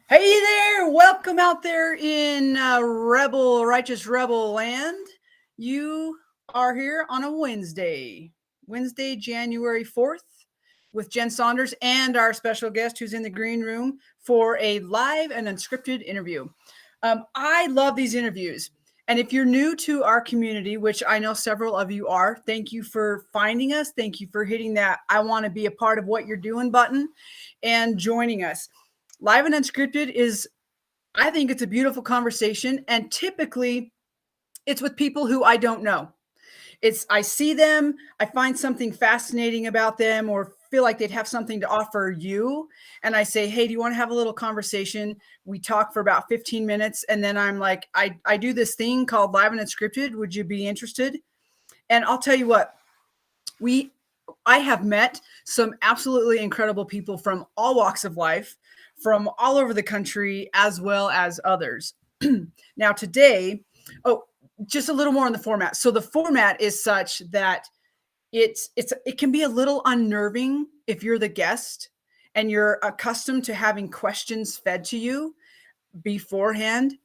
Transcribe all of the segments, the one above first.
Hey there, welcome out there in righteous rebel land. You are here on a Wednesday, January 4th, with Jen Saunders and our special guest who's in the green room for a live and unscripted interview. I love these interviews. And if you're new to our community, which I know several of you are, thank you for finding us. Thank you for hitting that I want to be a part of what you're doing button and joining us. Live and Unscripted is, I think it's a beautiful conversation. And typically it's with people who I don't know. I see them, I find something fascinating about them or feel like they'd have something to offer you. And I say, hey, do you want to have a little conversation? We talk for about 15 minutes. And then I'm like, I do this thing called Live and Unscripted. Would you be interested? And I'll tell you what, I have met some absolutely incredible people from all walks of life, from all over the country, as well as others. Now today, just a little more on the format. So the format is such that it can be a little unnerving if you're the guest and you're accustomed to having questions fed to you beforehand.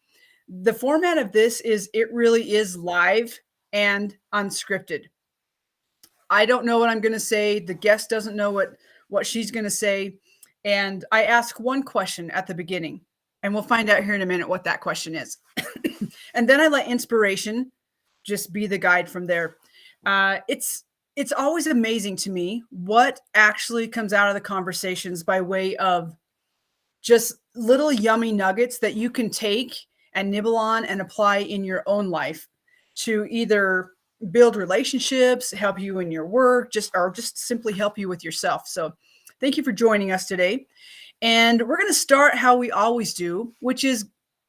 The format of this is it really is live and unscripted. I don't know what I'm going to say. The guest doesn't know what she's going to say. And I ask one question at the beginning, and we'll find out here in a minute what that question is. And then I let inspiration just be the guide from there. It's always amazing to me what actually comes out of the conversations by way of just little yummy nuggets that you can take and nibble on and apply in your own life to either build relationships, help you in your work, just simply help you with yourself. So thank you for joining us today. And we're going to start how we always do, which is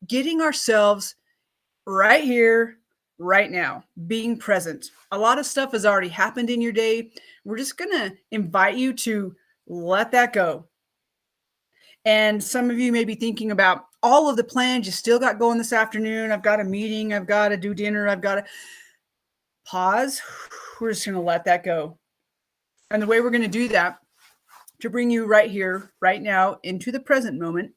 getting ourselves right here, right now, being present. A lot of stuff has already happened in your day. We're just going to invite you to let that go. And some of you may be thinking about all of the plans you still got going this afternoon. I've got a meeting. I've got to do dinner. I've got to pause. We're just going to let that go. And the way we're going to do that to bring you right here, right now, into the present moment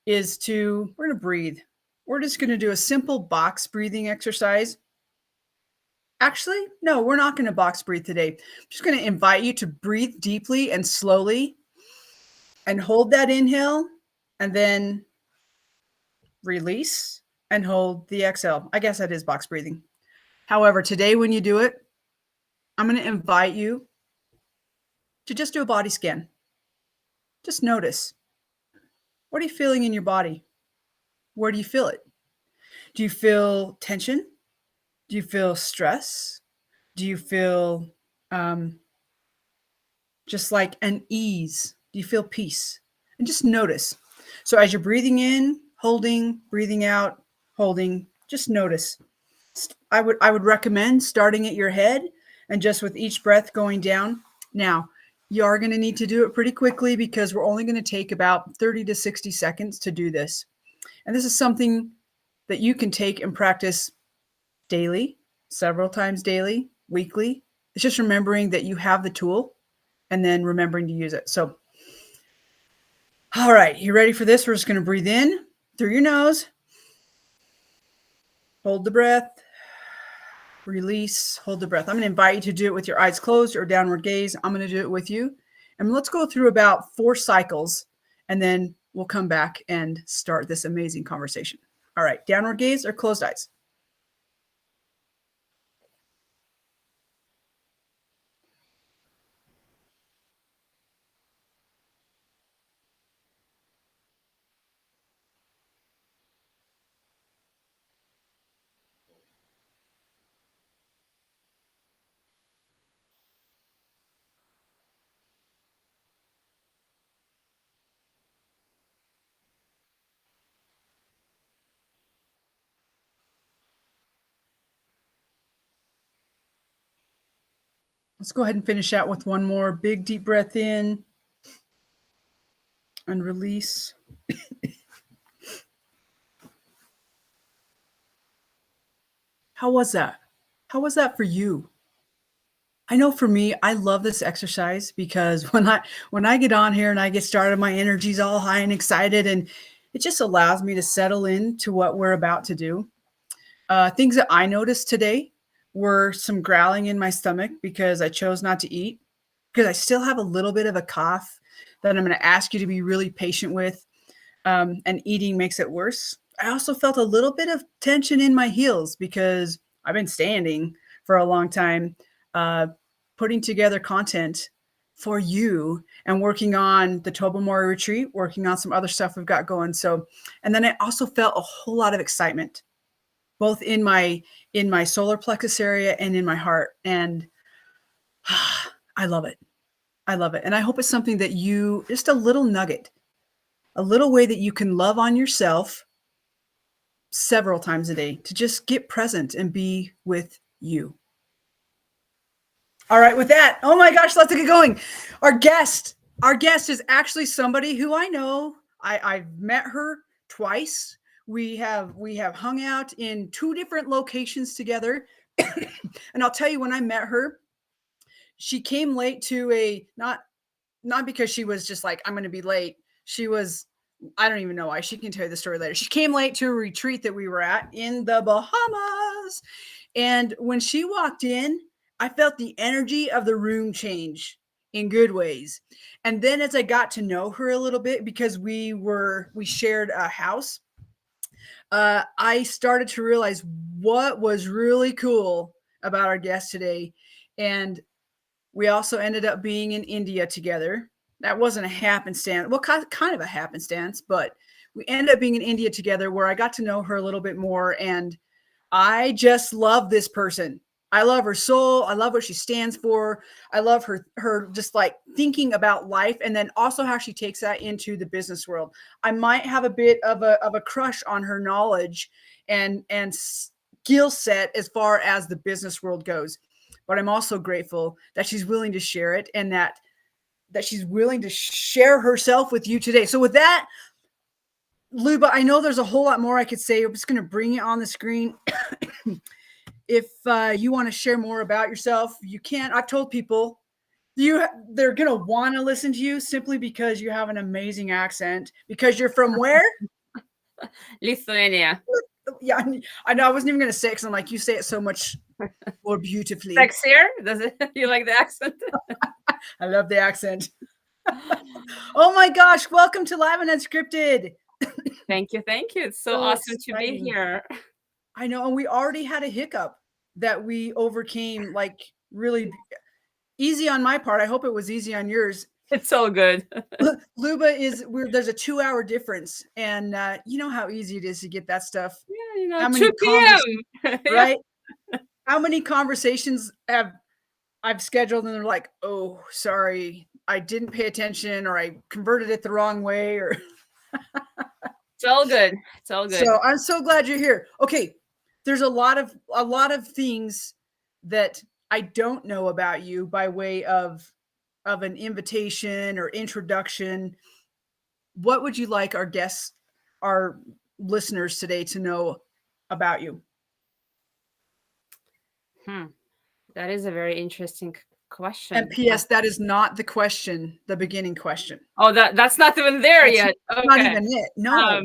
is we're going to breathe. We're just going to do a simple box breathing exercise. Actually, no, we're not going to box breathe today. I'm just going to invite you to breathe deeply and slowly and hold that inhale and then release and hold the exhale. I guess that is box breathing. However, today when you do it, I'm going to invite you to just do a body scan. Just notice. What are you feeling in your body? Where do you feel it? Do you feel tension? Do you feel stress? Do you feel just like an ease? Do you feel peace? And just notice. So as you're breathing in, holding, breathing out, holding, just notice. I would recommend starting at your head and just with each breath going down. Now, you are going to need to do it pretty quickly because we're only going to take about 30 to 60 seconds to do this. And this is something that you can take and practice daily, several times daily, weekly. It's just remembering that you have the tool and then remembering to use it. So, all right, you ready for this? We're just going to breathe in through your nose. Hold the breath. Release, hold the breath. I'm going to invite you to do it with your eyes closed or downward gaze. I'm going to do it with you. And let's go through about 4 cycles, and then we'll come back and start this amazing conversation. All right, downward gaze or closed eyes? Let's go ahead and finish out with one more big deep breath in and release. How was that? How was that for you? I know for me, I love this exercise because when I get on here and I get started, my energy's all high and excited, and it just allows me to settle into what we're about to do. Things that I noticed today were some growling in my stomach because I chose not to eat, because I still have a little bit of a cough that I'm going to ask you to be really patient with. And eating makes it worse. I also felt a little bit of tension in my heels because I've been standing for a long time, putting together content for you and working on the Tobamori retreat, working on some other stuff we've got going. So, and then I also felt a whole lot of excitement, both in my solar plexus area and in my heart. And I love it. I love it. And I hope it's something that you, just a little nugget, a little way that you can love on yourself several times a day, to just get present and be with you. All right, with that, oh my gosh, let's get going. Our guest is actually somebody who I know. I've met her twice. We have hung out in 2 different locations together. And I'll tell you, when I met her, she came late to a, not because she was just like, I'm going to be late. She was, I don't even know why. She can tell you the story later. She came late to a retreat that we were at in the Bahamas. And when she walked in, I felt the energy of the room change in good ways. And then as I got to know her a little bit, because we shared a house, I started to realize what was really cool about our guest today. And we also ended up being in India together. That wasn't a happenstance. Well, kind of a happenstance, but we ended up being in India together, where I got to know her a little bit more. And I just love this person. I love her soul. I love what she stands for. I love her just like thinking about life, and then also how she takes that into the business world. I might have a bit of a crush on her knowledge and skill set as far as the business world goes. But I'm also grateful that she's willing to share it, and that she's willing to share herself with you today. So with that, Luba, I know there's a whole lot more I could say. I'm just going to bring it on the screen. If you want to share more about yourself, you can. I've told people they're going to want to listen to you simply because you have an amazing accent. Because you're from where? Lithuania. Yeah, I know. I wasn't even going to say it, because I'm like, you say it so much more beautifully. Sexier? Does it? You like the accent? I love the accent. Oh my gosh! Welcome to Live and Unscripted. Thank you. It's so awesome exciting to be here. I know, and we already had a hiccup that we overcame, like really easy on my part. I hope it was easy on yours. It's all good. Luba there's a 2-hour difference, and you know how easy it is to get that stuff. Yeah, how many 2 p.m. Right? How many conversations I've scheduled, and they're like, "Oh, sorry, I didn't pay attention, or I converted it the wrong way," or It's all good. It's all good. So I'm so glad you're here. Okay, there's a lot of things that I don't know about you by way of an invitation or introduction. What would you like our guests, our listeners today, to know about you? That is a very interesting question. And P.S. That is not the question, the beginning question. Oh, that's not even there yet. Okay. Not even it. No.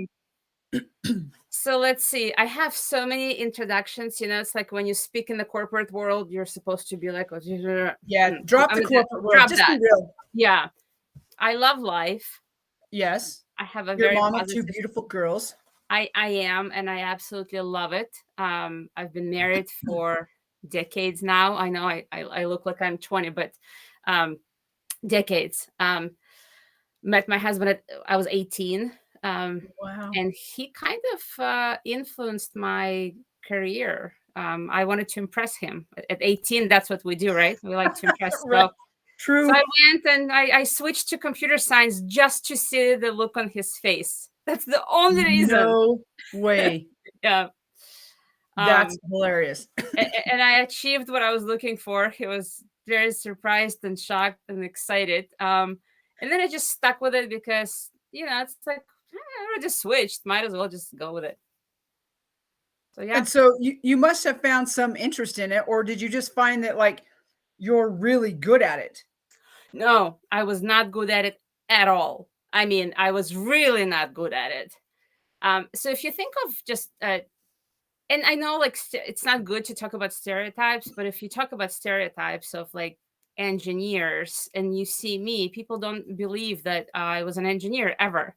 So let's see. I have so many introductions. It's like when you speak in the corporate world, you're supposed to be like, yeah, drop the corporate world. Just be real. Yeah. I love life. Yes. I have a You're very mom of 2 beautiful girls. I am, and I absolutely love it. I've been married for decades now. I know I look like I'm 20, but decades. Met my husband I was 18. Wow. And he kind of influenced my career. I wanted to impress him. At 18, that's what we do, right? We like to impress. Right. True. So I went and I switched to computer science just to see the look on his face. That's the only reason. No way. Yeah. That's hilarious. And I achieved what I was looking for. He was very surprised and shocked and excited. And then I just stuck with it because, it's like, I already switched. Might as well just go with it. So, yeah. And so you must have found some interest in it, or did you just find that like you're really good at it? No, I was not good at it at all. I mean, I was really not good at it. So if you think of just and I know like it's not good to talk about stereotypes, but if you talk about stereotypes of like engineers and you see me, people don't believe that I was an engineer ever.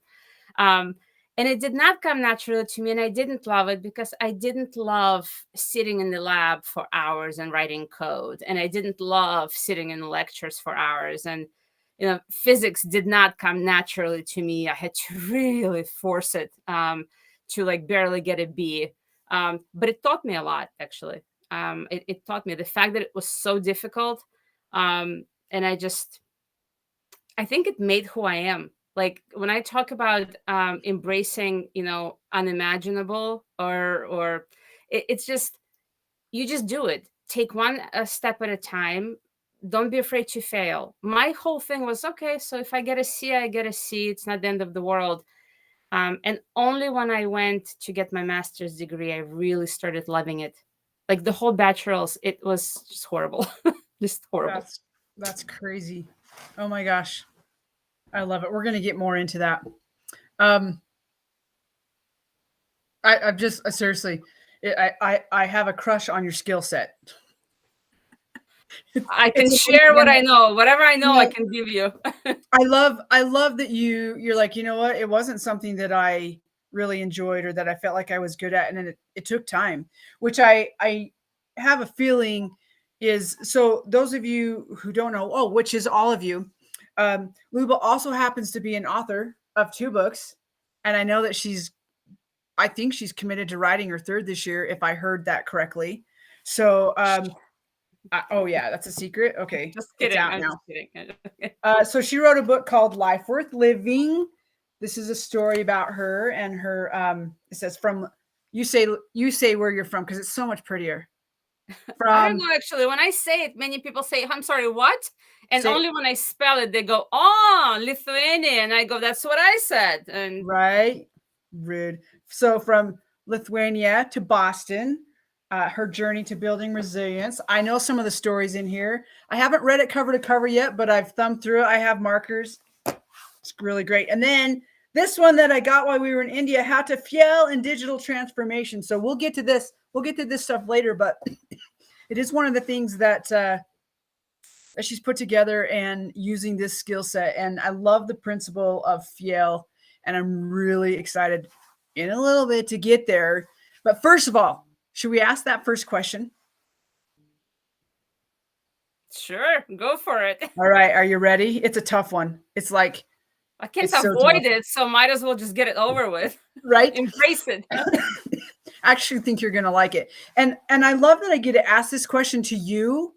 Um, and it did not come naturally to me, and I didn't love it because I didn't love sitting in the lab for hours and writing code, and I didn't love sitting in lectures for hours. And physics did not come naturally to me. I had to really force it to like barely get a B. But it taught me a lot, actually. It taught me the fact that it was so difficult, and I think it made who I am. Like when I talk about embracing, unimaginable, or it's just you just do it. Take one step at a time. Don't be afraid to fail. My whole thing was okay. So if I get a C, I get a C. It's not the end of the world. And only when I went to get my master's degree, I really started loving it. Like the whole bachelor's, it was just horrible, just horrible. That's crazy. Oh my gosh. I love it. We're going to get more into that. I've just seriously, I have a crush on your skill set. I can share what I know. Whatever I know, I can give you. I love that you're like, you know what? It wasn't something that I really enjoyed or that I felt like I was good at. And then it took time, which I have a feeling is, so those of you who don't know, which is all of you, Luba also happens to be an author of 2 books. And I know that I think she's committed to writing her 3rd this year, if I heard that correctly. So, oh yeah, that's a secret. Okay, just kidding. It's out I'm now. just kidding. So she wrote a book called Life Worth Living. This is a story about her and her. It says from you say where you're from because it's so much prettier. I don't know actually. When I say it, many people say, "I'm sorry, what?" And only when I spell it, they go, "Oh, Lithuania," and I go, "That's what I said." And right, rude. So from Lithuania to Boston. Her journey to building resilience. I know some of the stories in here. I haven't read it cover to cover yet, but I've thumbed through it. I have markers. It's really great. And then this one that I got while we were in India, how to fail in digital transformation. So we'll get to this. We'll get to this stuff later, but it is one of the things that that she's put together and using this skill set. And I love the principle of fail, and I'm really excited in a little bit to get there. But first of all, should we ask that first question? Sure, go for it. All right, are you ready? It's a tough one. It's like I can't avoid it, so might as well just get it over with. Right? Embrace it. I actually think you're going to like it. And I love that I get to ask this question to you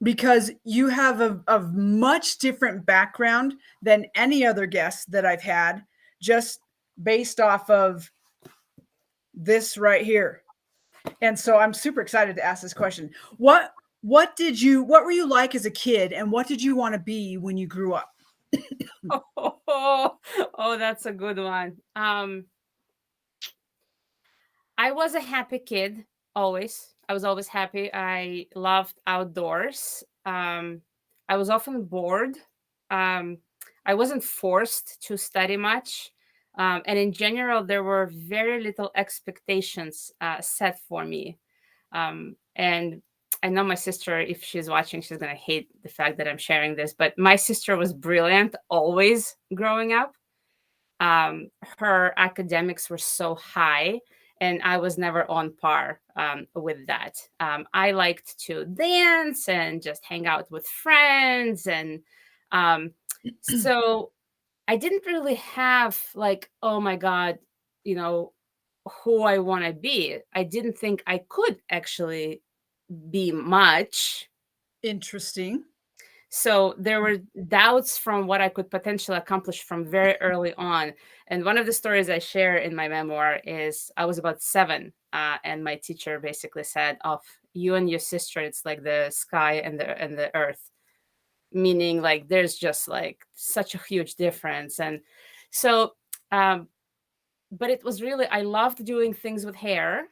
because you have a much different background than any other guest that I've had, just based off of this right here. And so I'm super excited to ask this question. What were you like as a kid, and what did you want to be when you grew up? Oh, that's a good one. I was a happy kid, always. I was always happy. I loved outdoors. I was often bored. I wasn't forced to study much. And in general, there were very little expectations set for me. And I know my sister, if she's watching, she's going to hate the fact that I'm sharing this, but my sister was brilliant always growing up. Her academics were so high, and I was never on par with that. I liked to dance and just hang out with friends. And so I didn't really have like, oh my God, who I want to be. I didn't think I could actually be much. Interesting. So there were doubts from what I could potentially accomplish from very early on. And one of the stories I share in my memoir is I was about 7, and my teacher basically said, "Of you and your sister, it's like the sky and the earth," meaning like there's just like such a huge difference. And so, but it was really, I loved doing things with hair.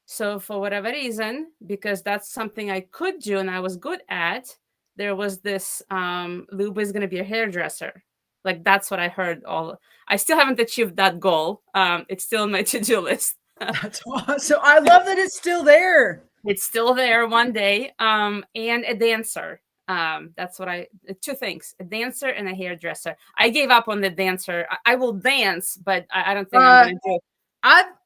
So for whatever reason, because that's something I could do and I was good at, there was this Luba is going to be a hairdresser. Like that's what I heard. I still haven't achieved that goal. It's still on my to-do list. That's awesome. So I love that it's still there. It's still there one day. And a dancer. That's what two things: a dancer and a hairdresser. I gave up on the dancer. I will dance, but I don't think I'm gonna do it.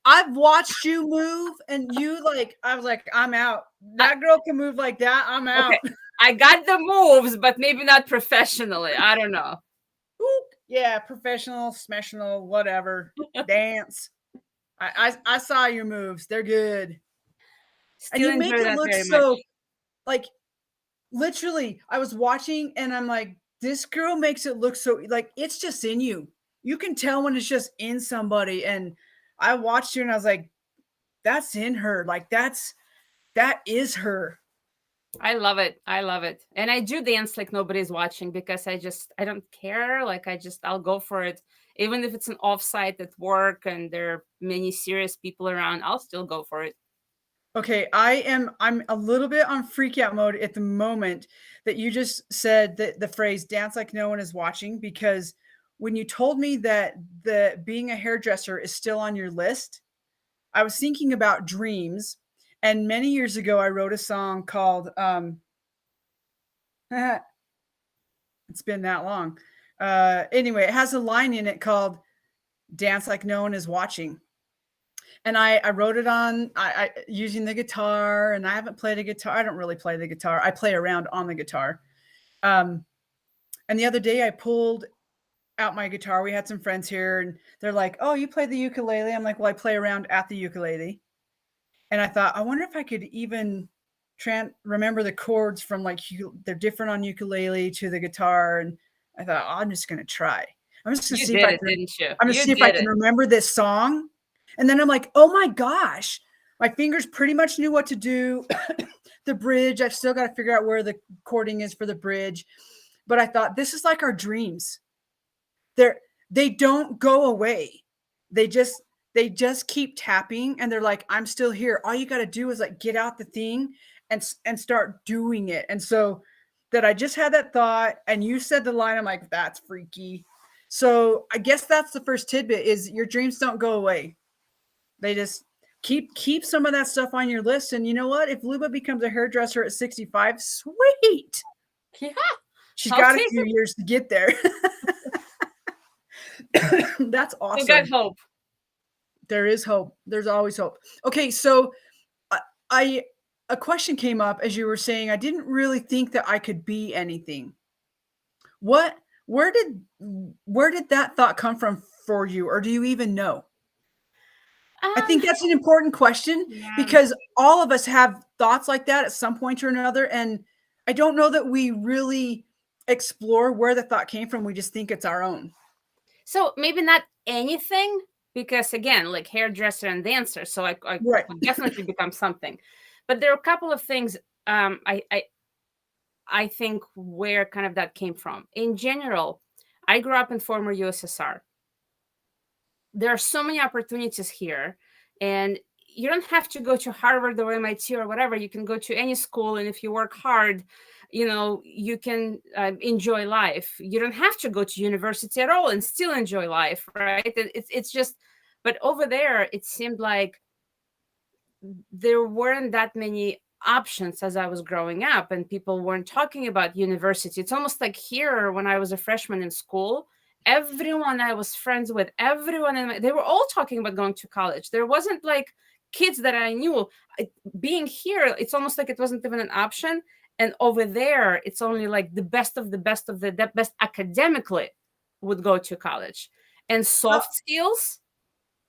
I've watched you move, and you like. I was like, I'm out. That girl can move like that. I'm out. Okay. I got the moves, but maybe not professionally. I don't know. Yeah, professional, smessional, whatever. Dance. I saw your moves. They're good. Still and you make enjoy it that look very so much. like literally. I was watching and I'm like, this girl makes it look so like it's just in you. You can tell when it's just in somebody. And I watched her and I was like, that's in her. Like that is her. I love it. I love it. And I do dance like nobody's watching because I don't care. Like I'll go for it. Even if it's an offsite at work and there are many serious people around, I'll still go for it. Okay, I'm a little bit on freak out mode at the moment that you just said that the phrase dance like no one is watching, because when you told me that the being a hairdresser is still on your list, I was thinking about dreams. And many years ago I wrote a song called it's been that long. Anyway, it has a line in it called dance like no one is watching. And I wrote it on I using the guitar, and I haven't played a guitar. I don't really play the guitar. I play around on the guitar. And the other day I pulled out my guitar. We had some friends here and they're like, "Oh, you play the ukulele?" I'm like, "Well, I play around at the ukulele." And I thought, I wonder if I could even remember the chords from like they're different on ukulele to the guitar. And I thought, oh, I'm just going to try. I'm just going to You see if did I it, can. didn't you? I'm going to You see if I did can it. remember this song. And then I'm like, oh my gosh, my fingers pretty much knew what to do. The bridge, I've still got to figure out where the chording is for the bridge. But I thought, this is like our dreams. They don't go away. They just keep tapping, and they're like, I'm still here. All you got to do is like get out the thing and start doing it. And so that I just had that thought, and you said the line, I'm like, that's freaky. So I guess that's the first tidbit: is your dreams don't go away. They just keep some of that stuff on your list. And you know what? If Luba becomes a hairdresser at 65, sweet. Yeah. She's I'll got a take few it. years to get there. That's You got awesome. hope. There is hope. There's always hope. Okay, so I a question came up as you were saying, I didn't really think that I could be anything. What where did that thought come from for you, or do you even know? I Um, think that's an important question, yeah. because all of us have thoughts like that at some point or another, and I don't know that we really explore where the thought came from. We just think it's our own. So maybe not anything, because again, like hairdresser and dancer, so I Right. could definitely become something. But there are a couple of things I think where kind of that came from. In general, I grew up in former USSR. There are so many opportunities here, and you don't have to go to Harvard or MIT or whatever. You can go to any school, and if you work hard, you can enjoy life. You don't have to go to university at all and still enjoy life, right? It's just, but over there, it seemed like there weren't that many options as I was growing up, and people weren't talking about university. It's almost like here when I was a freshman in school, everyone I was friends with, they were all talking about going to college. There wasn't like kids that I knew. Being here, it's almost like it wasn't even an option. And over there, it's only like the best of the best of the best academically would go to college. And Well, soft skills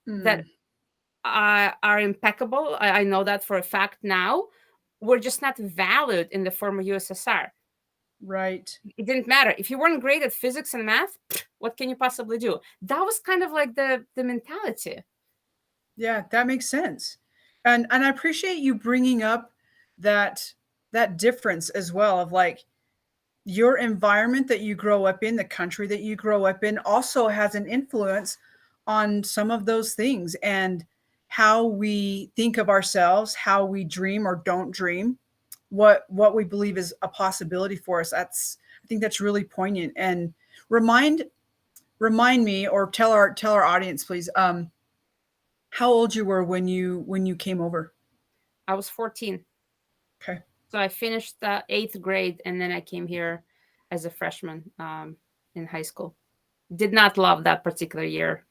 that mm, are impeccable. I know that for a fact now. Were just not valued in the former USSR. right. It didn't matter if you weren't great at physics and math. What can you possibly do? That was kind of like the mentality. Yeah, that makes sense. And I appreciate you bringing up that that difference as well, of like your environment that you grow up in, the country that you grow up in also has an influence on some of those things, and how we think of ourselves, how we dream or don't dream, what we believe is a possibility for us. I think that's really poignant. And remind remind me or tell our audience, please, how old you were when you came over. I was 14. Okay. So I finished the 8th grade, and then I came here as a freshman in high school. Did not love that particular year.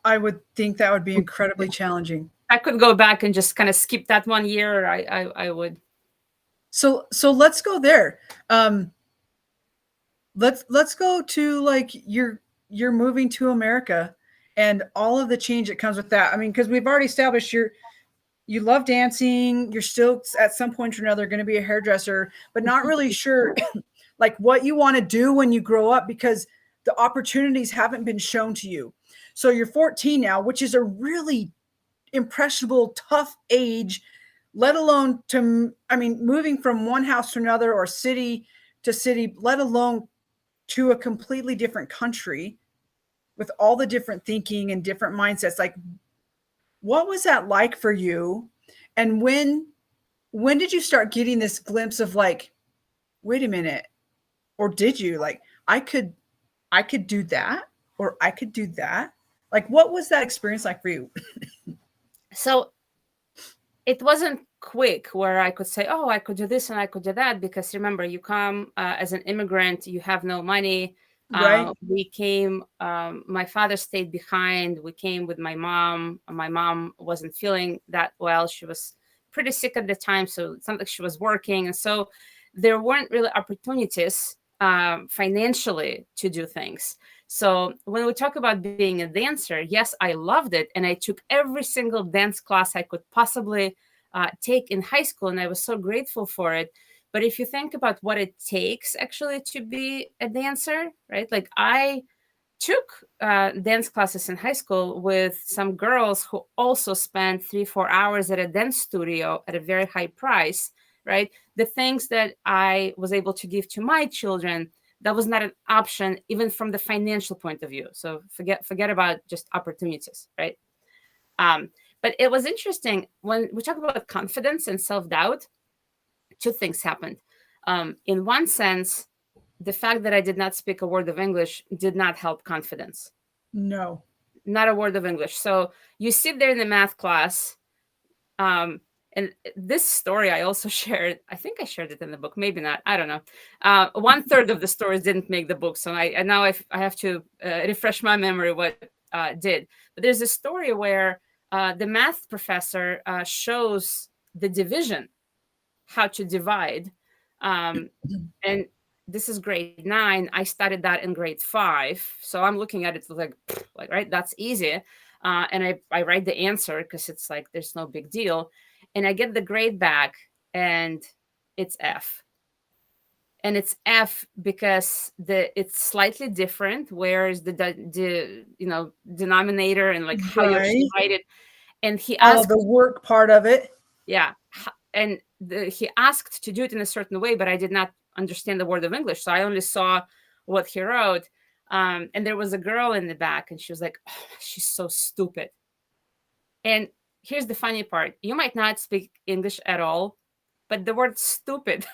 I would think that would be incredibly challenging. I could go back and just kind of skip that one year. I would. So let's go there. Let's go to like you're moving to America and all of the change that comes with that. I mean, because we've already established you love dancing, you're still at some point or another going to be a hairdresser, but not really sure like what you want to do when you grow up because the opportunities haven't been shown to you. So you're 14 now, which is a really impressionable, tough age, let alone to, I mean, moving from one house to another or city to city, let alone to a completely different country with all the different thinking and different mindsets. Like, what was that like for you? And when did you start getting this glimpse of like, wait a minute, or did you like, I could do that, or I could do that? Like, what was that experience like for you? So it wasn't quick where I could say, oh, I could do this and I could do that. Because remember, you come as an immigrant, you have no money. Right. We came, my father stayed behind. We came with my mom. My mom wasn't feeling that well. She was pretty sick at the time. So it's not like she was working. And so there weren't really opportunities financially to do things. So when we talk about being a dancer, yes, I loved it. And I took every single dance class I could possibly take in high school. And I was so grateful for it. But if you think about what it takes actually to be a dancer, right? Like I took dance classes in high school with some girls who also spent 3-4 hours at a dance studio at a very high price, right? The things that I was able to give to my children, that was not an option even from the financial point of view. So forget about just opportunities, right? But it was interesting when we talk about confidence and self-doubt. Two things happened. In one sense, the fact that I did not speak a word of English did not help confidence. No. Not a word of English. So you sit there in the math class, and this story I also shared. I think I shared it in the book, maybe not. I don't know. 1/3 of the stories didn't make the book, so I have to refresh my memory what did. But there's a story where the math professor shows the division, how to divide, and this is grade 9. I studied that in grade 5, so I'm looking at it like right, that's easy. And I write the answer because it's like there's no big deal, and I get the grade back, and it's F. And it's F because it's slightly different. Where is the denominator and like how you actually Right. write it? And he All of asked, the work part of it. yeah, and he asked to do it in a certain way, but I did not understand the word of English, so I only saw what he wrote. And there was a girl in the back, and she was like, oh, she's so stupid. And here's the funny part: you might not speak English at all, but the word stupid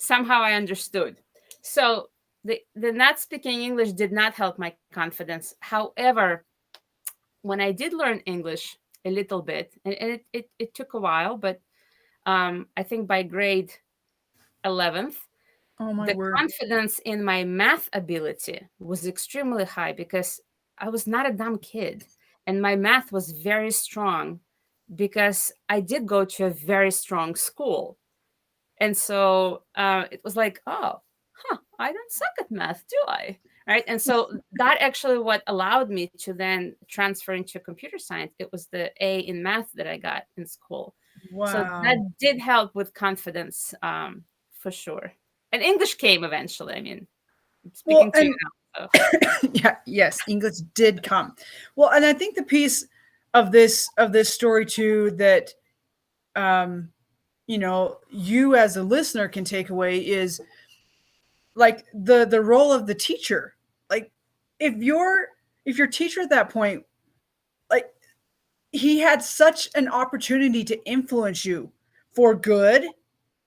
somehow I understood. So the not speaking English did not help my confidence. However, when I did learn English a little bit, and it took a while, but I think by grade 11th, Oh my the word. confidence in my math ability was extremely high because I was not a dumb kid, and my math was very strong because I did go to a very strong school. And so it was like, oh, I don't suck at math, do I? Right. And so that actually what allowed me to then transfer into computer science. It was the A in math that I got in school. So that Wow. did help with confidence, for sure. And English came eventually. I mean, I'm Well, speaking to you and now. So. yeah, yes, English did come. Well, and I think the piece of this story too that um you as a listener can take away is like the role of the teacher. Like if your teacher at that point, like he had such an opportunity to influence you for good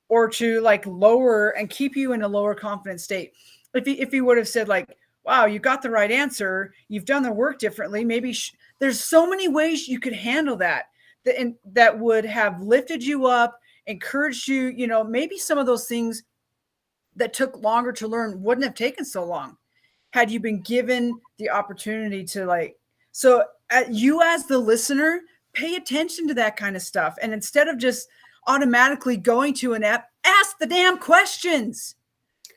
or to like lower and keep you in a lower confidence state. If he would have said like, wow, you got the right answer. You've done the work differently. Maybe there's so many ways you could handle that, and that would have lifted you up, encouraged you. You know, maybe some of those things that took longer to learn wouldn't have taken so long had you been given the opportunity to like. So you as the listener, pay attention to that kind of stuff, and instead of just automatically going to an app, ask the damn questions.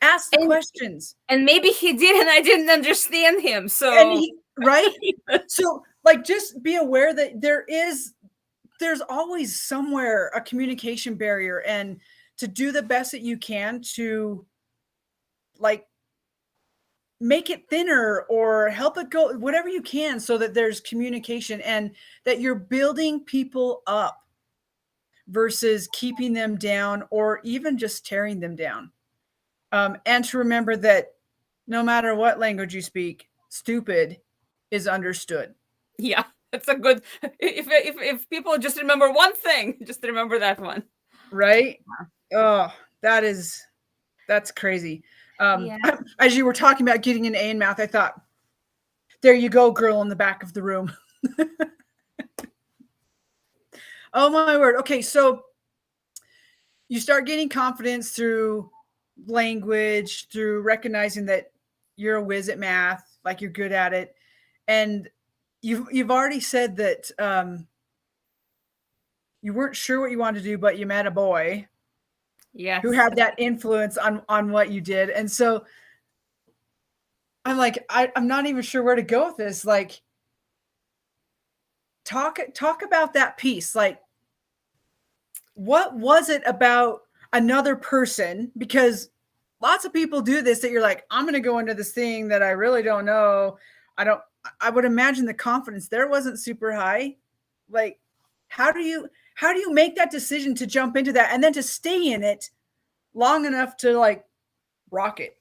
Ask the questions. And maybe he did and I didn't understand him. So right? So like just be aware that there's always somewhere a communication barrier, and to do the best that you can to like make it thinner or help it go, whatever you can, so that there's communication and that you're building people up versus keeping them down or even just tearing them down. And to remember that no matter what language you speak, stupid is understood. Yeah, that's a good. If people just remember one thing, just remember that one. Right? Oh, that's crazy. Yeah. As you were talking about getting an A in math, I thought, there you go, girl in the back of the room. Oh my word. Okay, so you start gaining confidence through language, through recognizing that you're a whiz at math, like you're good at it. And you've already said that you weren't sure what you wanted to do, but you met a boy who had that influence on what you did. And so I'm like, I'm not even sure where to go with this. Like, talk about that piece. Like, what was it about another person? Because lots of people do this, that you're like, I'm going to go into this thing that I really don't know. I would imagine the confidence there wasn't super high. Like, how do you make that decision to jump into that and then to stay in it long enough to like rock it?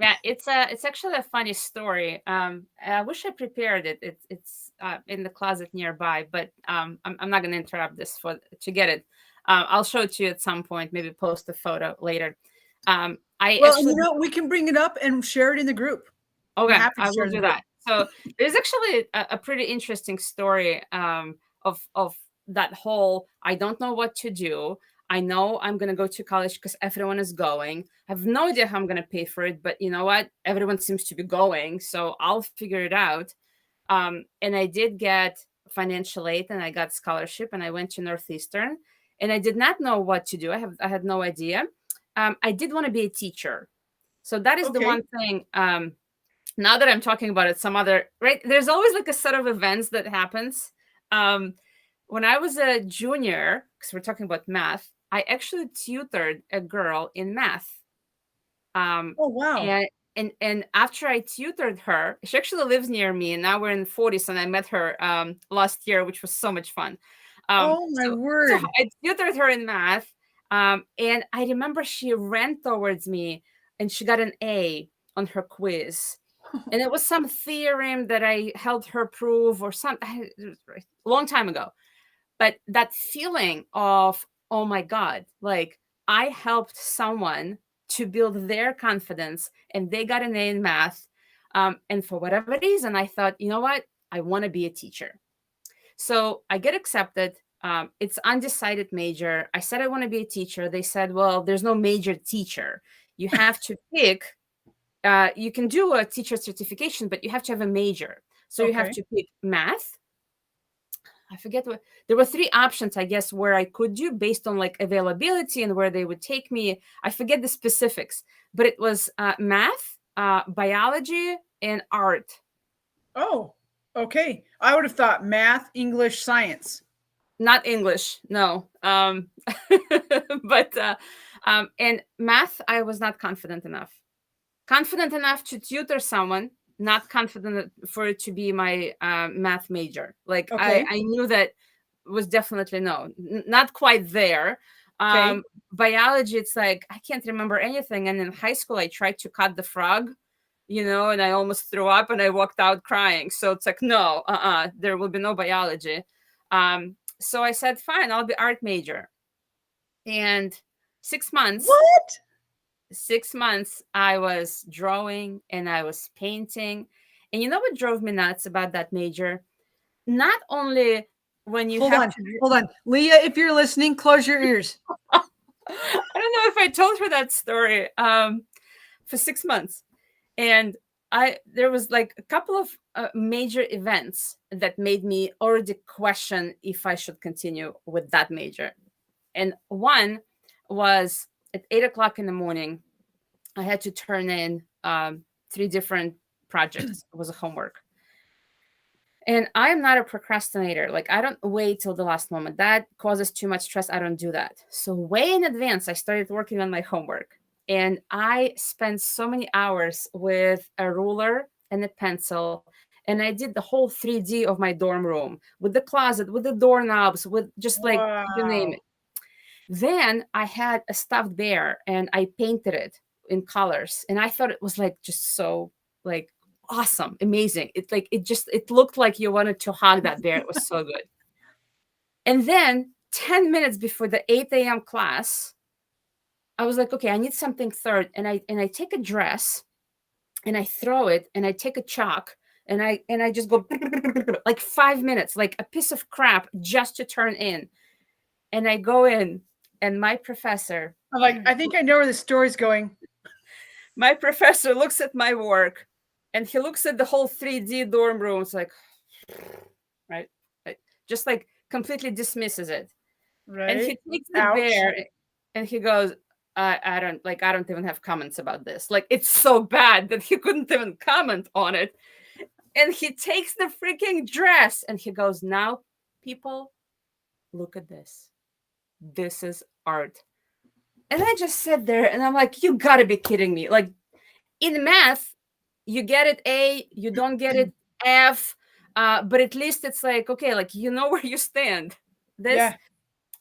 Yeah, it's actually a funny story. I wish I prepared it. It's in the closet nearby, but I'm not going to interrupt this to get it. I'll show it to you at some point. Maybe post a photo later. We can bring it up and share it in the group. Okay, I will do that. So there's actually a pretty interesting story of that whole, I don't know what to do. I know I'm going to go to college because everyone is going. I have no idea how I'm going to pay for it, but you know what? Everyone seems to be going, so I'll figure it out. And I did get financial aid and I got scholarship and I went to Northeastern and I did not know what to do. I had no idea. I did want to be a teacher. So that is the one thing. Now that I'm talking about it, right? There's always like a set of events that happens. When I was a junior, because we're talking about math, I actually tutored a girl in math. Oh, wow. And after I tutored her, she actually lives near me, and now we're in the 40s, and I met her last year, which was so much fun. Oh my word. So I tutored her in math, and I remember she ran towards me, and she got an A on her quiz. And it was some theorem that I helped her prove or something, a long time ago. But that feeling of, oh my God, like I helped someone to build their confidence and they got an A in math. And for whatever reason, I thought, you know what? I want to be a teacher. So I get accepted. It's undecided major. I said I want to be a teacher. They said, well, there's no major teacher. You have to pick. You can do a teacher certification, but you have to have a major. So you have to pick math. I forget there were 3 options, I guess, where I could do based on like availability and where they would take me. I forget the specifics, but it was math, biology, and art. Oh, okay. I would have thought math, English, science. Not English, no. But and math, I was not confident enough. Confident enough to tutor someone, not confident for it to be my math major. Like I knew that was definitely no, not quite there. Biology, it's like I can't remember anything. And in high school, I tried to cut the frog, and I almost threw up and I walked out crying. So it's like, no, there will be no biology. So I said, fine, I'll be art major. And 6 months. What? 6 months I was drawing and I was painting. And you know what drove me nuts about that major? Not only when you Hold have on, to hold on. Leah, if you're listening, close your ears. I don't know if I told her that story. For 6 months. And there was like a couple of major events that made me already question if I should continue with that major. And one was at 8 o'clock in the morning, I had to turn in 3 different projects. It was a homework. And I am not a procrastinator. Like, I don't wait till the last moment. That causes too much stress. I don't do that. So, way in advance, I started working on my homework. And I spent so many hours with a ruler and a pencil. And I did the whole 3D of my dorm room with the closet, with the doorknobs, with just like you name Wow. it. Then I had a stuffed bear and I painted it in colors. And I thought it was like just so like awesome, amazing. It looked like you wanted to hug that bear. It was so good. And then 10 minutes before the 8 a.m. class, I was like, okay, I need something third. And I take a dress and I throw it and I take a chalk and I just go like 5 minutes, like a piece of crap just to turn in. And I go in and my professor, I'm like, I think I know where the story's going. my professor looks at my work and he looks at the whole 3D dorm room. It's like, right? Just like completely dismisses it. Right. And he takes the Ouch. bear and he goes, I don't even have comments about this. Like, it's so bad that he couldn't even comment on it. And he takes the freaking dress and he goes, now, people, look at this. This is art. And I just sat there and I'm like, you gotta be kidding me. Like, in math, you get it A, you don't get it F, but at least it's like, okay, like you know where you stand. This, Yeah.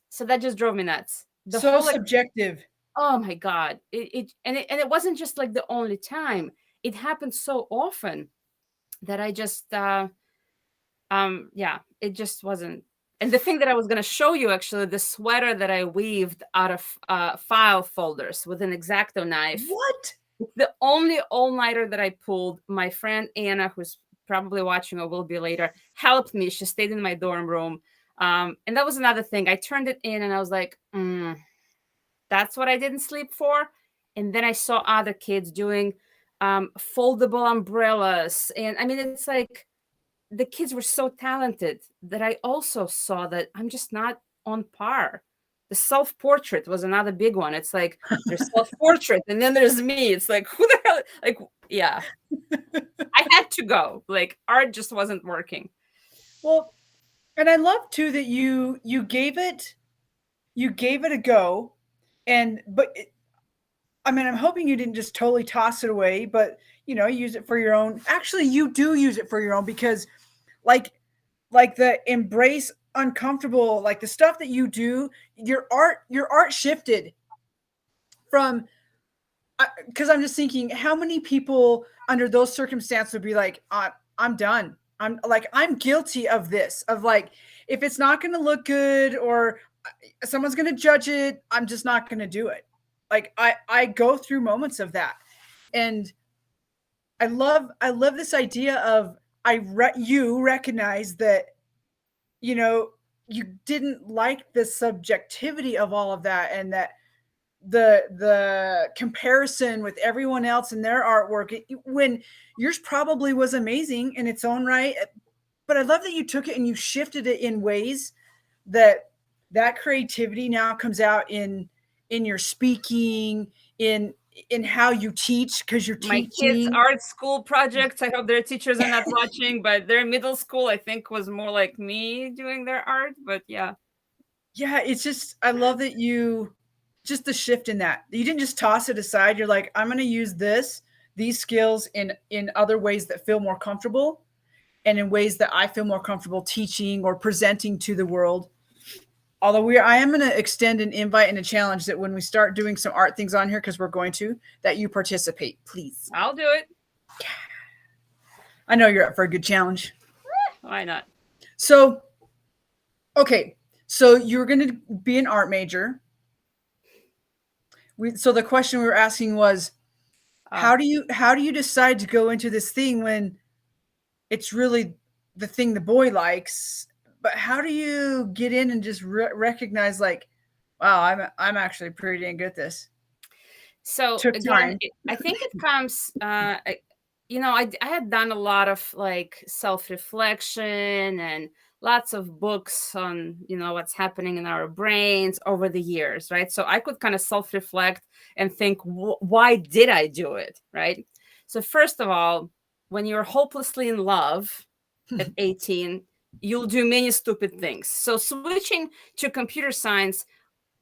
so that just drove me nuts. The So whole like, subjective. oh my god, it wasn't just like the only time. It happened so often that I just, yeah, it just wasn't. And the thing that I was gonna show you, actually, the sweater that I weaved out of file folders with an X-Acto knife. What? The only all-nighter that I pulled, my friend Anna, who's probably watching or will be later, helped me. She stayed in my dorm room. And that was another thing. I turned it in and I was like, that's what I didn't sleep for. And then I saw other kids doing foldable umbrellas. And I mean, it's like the kids were so talented that I also saw that I'm just not on par. The self-portrait was another big one. It's like there's self-portrait and then there's me. It's like, who the hell? Like, yeah. I had to go. Like, art just wasn't working. Well, and I love too that you gave it a go, and I mean, I'm hoping you didn't just totally toss it away, but use it for your own. Actually, you do use it for your own because, like, the embrace uncomfortable, like the stuff that you do, your art shifted from. Because I'm just thinking, how many people under those circumstances would be like, I'm done. I'm guilty of this. Of like, if it's not going to look good or someone's going to judge it, I'm just not going to do it. Like I go through moments of that, and I love this idea of you recognize that you didn't like the subjectivity of all of that, and that the comparison with everyone else and their artwork, when yours probably was amazing in its own right, but I love that you took it and you shifted it in ways that creativity now comes out in your speaking, in how you teach, because you're My kids' teaching. art school projects, I hope their teachers are not watching, but their middle school, I think, was more like me doing their art. But yeah. Yeah, it's just, I love that just the shift in that. You didn't just toss it aside. You're like, I'm going to use these skills in other ways that feel more comfortable, and in ways that I feel more comfortable teaching or presenting to the world. Although I am going to extend an invite and a challenge that when we start doing some art things on here, because we're going to, that you participate, please. I'll do it. I know you're up for a good challenge. Why not? So, okay. So you're going to be an art major. So the question we were asking was, Oh. how do you decide to go into this thing when it's really the thing the boy likes, but how do you get in and just recognize like, wow, I'm actually pretty dang good at this. So Took again, time. I think it comes, I had done a lot of like self-reflection and lots of books on, what's happening in our brains over the years, right? So I could kind of self-reflect and think, why did I do it, right? So first of all, when you're hopelessly in love at 18, you'll do many stupid things. So switching to computer science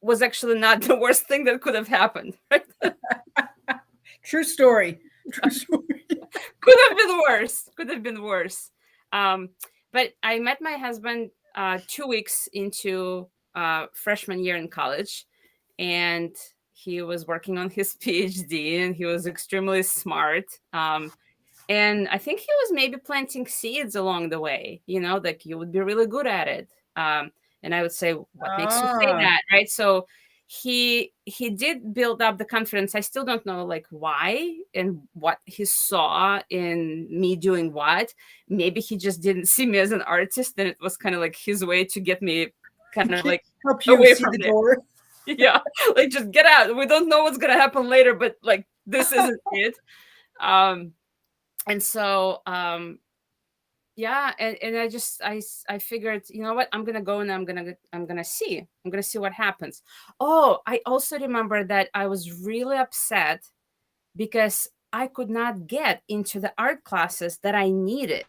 was actually not the worst thing that could have happened, right? True story. True story. Could have been worse. Could have been worse. But I met my husband 2 weeks into freshman year in college, and he was working on his PhD, and he was extremely smart. And I think he was maybe planting seeds along the way, like you would be really good at it. And I would say, what makes you say Ah, that, right? So he did build up the confidence. I still don't know like why and what he saw in me doing what. Maybe he just didn't see me as an artist, and it was kind of like his way to get me kind of like help you away see from the it. door. Yeah, like just get out. We don't know what's gonna happen later, but like this isn't it. Um, and so yeah, and I figured, you know what, I'm gonna go and I'm gonna see what happens. Oh, I also remember that I was really upset because I could not get into the art classes that I needed.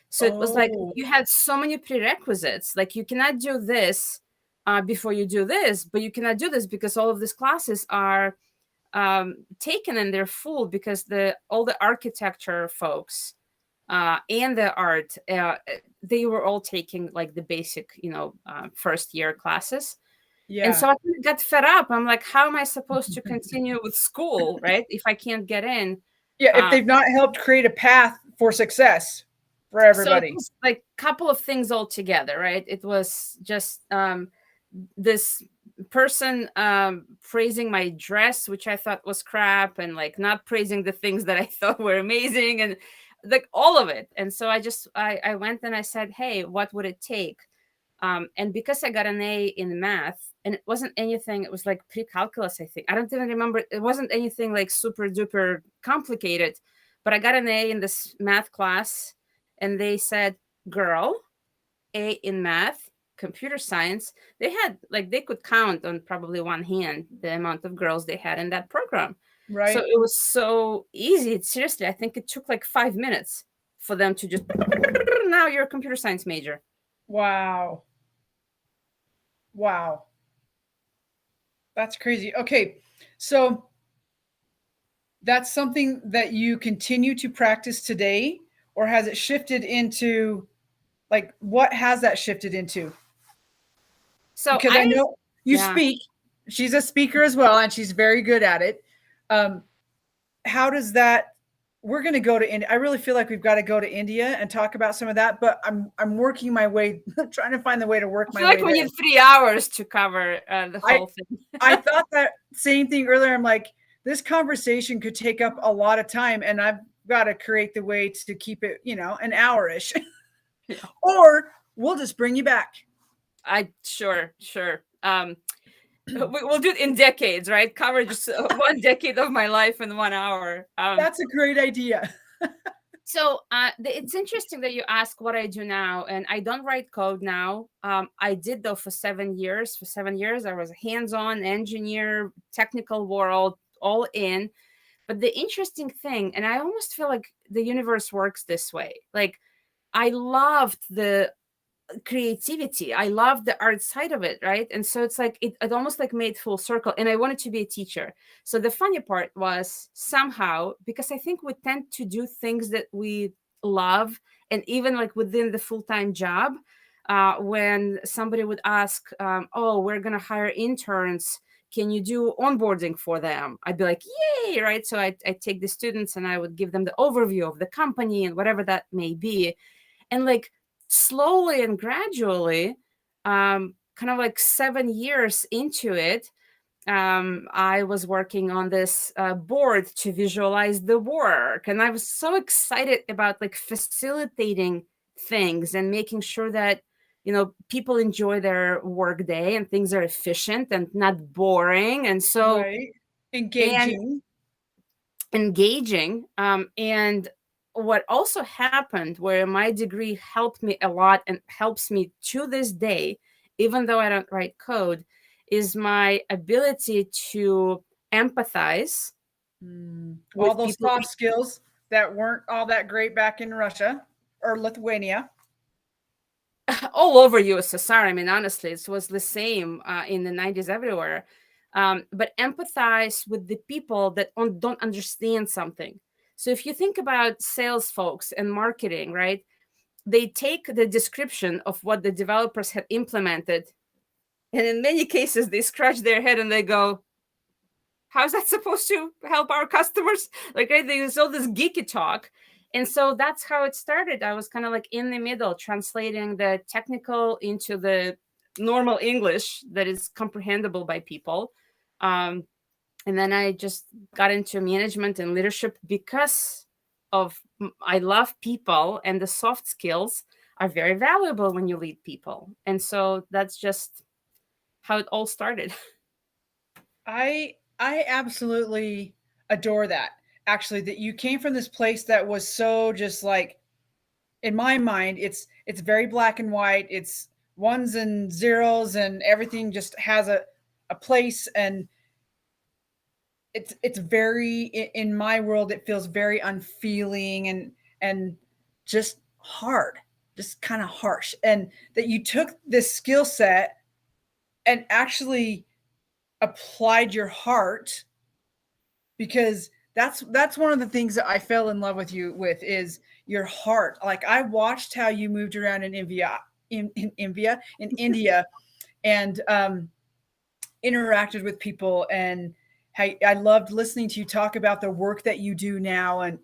So it was like Oh, you had so many prerequisites, like you cannot do this before you do this, but you cannot do this because all of these classes are taken and they're full because all the architecture folks and the art, they were all taking like the basic, first year classes. And yeah. so I kind of got fed up. I'm like, how am I supposed to continue with school, right? If I can't get in. Yeah, if Uh, they've not helped create a path for success for so it everybody. was like a couple of things all together, right? It was just this person praising my dress, which I thought was crap, and like not praising the things that I thought were amazing, and like all of it. And so I went and I said, hey, what would it take? And because I got an A in math, and it wasn't anything, it was like pre-calculus, I think. I don't even remember. It wasn't anything like super duper complicated, but I got an A in this math class, and they said, girl, A in math, computer science. They had like they could count on probably one hand the amount of girls they had in that program. So Right. it was so easy. Seriously, I think it took like 5 minutes for them to just now you're a computer science major. Wow. Wow. That's crazy. Okay. So that's something that you continue to practice today, or has it shifted into, like, what has that shifted into? So Because I know you yeah. speak. She's a speaker as well, and she's very good at it. Um, how does that? We're going to go to India. I really feel like we've got to go to India and talk about some of that. But I'm working my way, trying to find the way to work I my feel like way we there. need 3 hours to cover the I whole thing. I thought that same thing earlier. I'm like, this conversation could take up a lot of time, and I've got to create the way to keep it, an hour-ish. Yeah. Or we'll just bring you back. Sure. We'll do it in decades, right? Cover just one decade of my life in 1 hour. That's a great idea. So it's interesting that you ask what I do now, and I don't write code now. I did though for 7 years. For 7 years, I was a hands-on engineer, technical world, all in. But the interesting thing, and I almost feel like the universe works this way. Like I loved the creativity. I love the art side of it, right? And so it's like it almost like made full circle. And I wanted to be a teacher. So the funny part was somehow, because I think we tend to do things that we love, and even like within the full-time job, when somebody would ask, oh, we're gonna hire interns, can you do onboarding for them? I'd be like, yay, right? So I'd take the students and I would give them the overview of the company and whatever that may be. And like slowly and gradually, kind of like 7 years into it, I was working on this board to visualize the work, and I was so excited about like facilitating things and making sure that people enjoy their work day and things are efficient and not boring, and so Right. and Engaging. engaging. And what also happened, where my degree helped me a lot and helps me to this day, even though I don't write code, is my ability to empathize All with those people. soft skills that weren't all that great back in Russia or Lithuania. All over USSR. I mean, honestly, it was the same in the 90s everywhere. But empathize with the people that don't understand something. So if you think about sales folks and marketing, right? They take the description of what the developers had implemented, and in many cases, they scratch their head and they go, how's that supposed to help our customers? Like, right, there's all this geeky talk. And so that's how it started. I was kind of like in the middle, translating the technical into the normal English that is comprehensible by people. And then I just got into management and leadership because of I love people, and the soft skills are very valuable when you lead people. And so that's just how it all started. I absolutely adore that. Actually, that you came from this place that was so just like, in my mind, it's very black and white. It's ones and zeros, and everything just has a place, and it's very, in my world, it feels very unfeeling and just hard, just kind of harsh. And that you took this skill set and actually applied your heart, because that's one of the things that I fell in love with you with, is your heart. Like, I watched how you moved around in India, and interacted with people, and how I loved listening to you talk about the work that you do now. And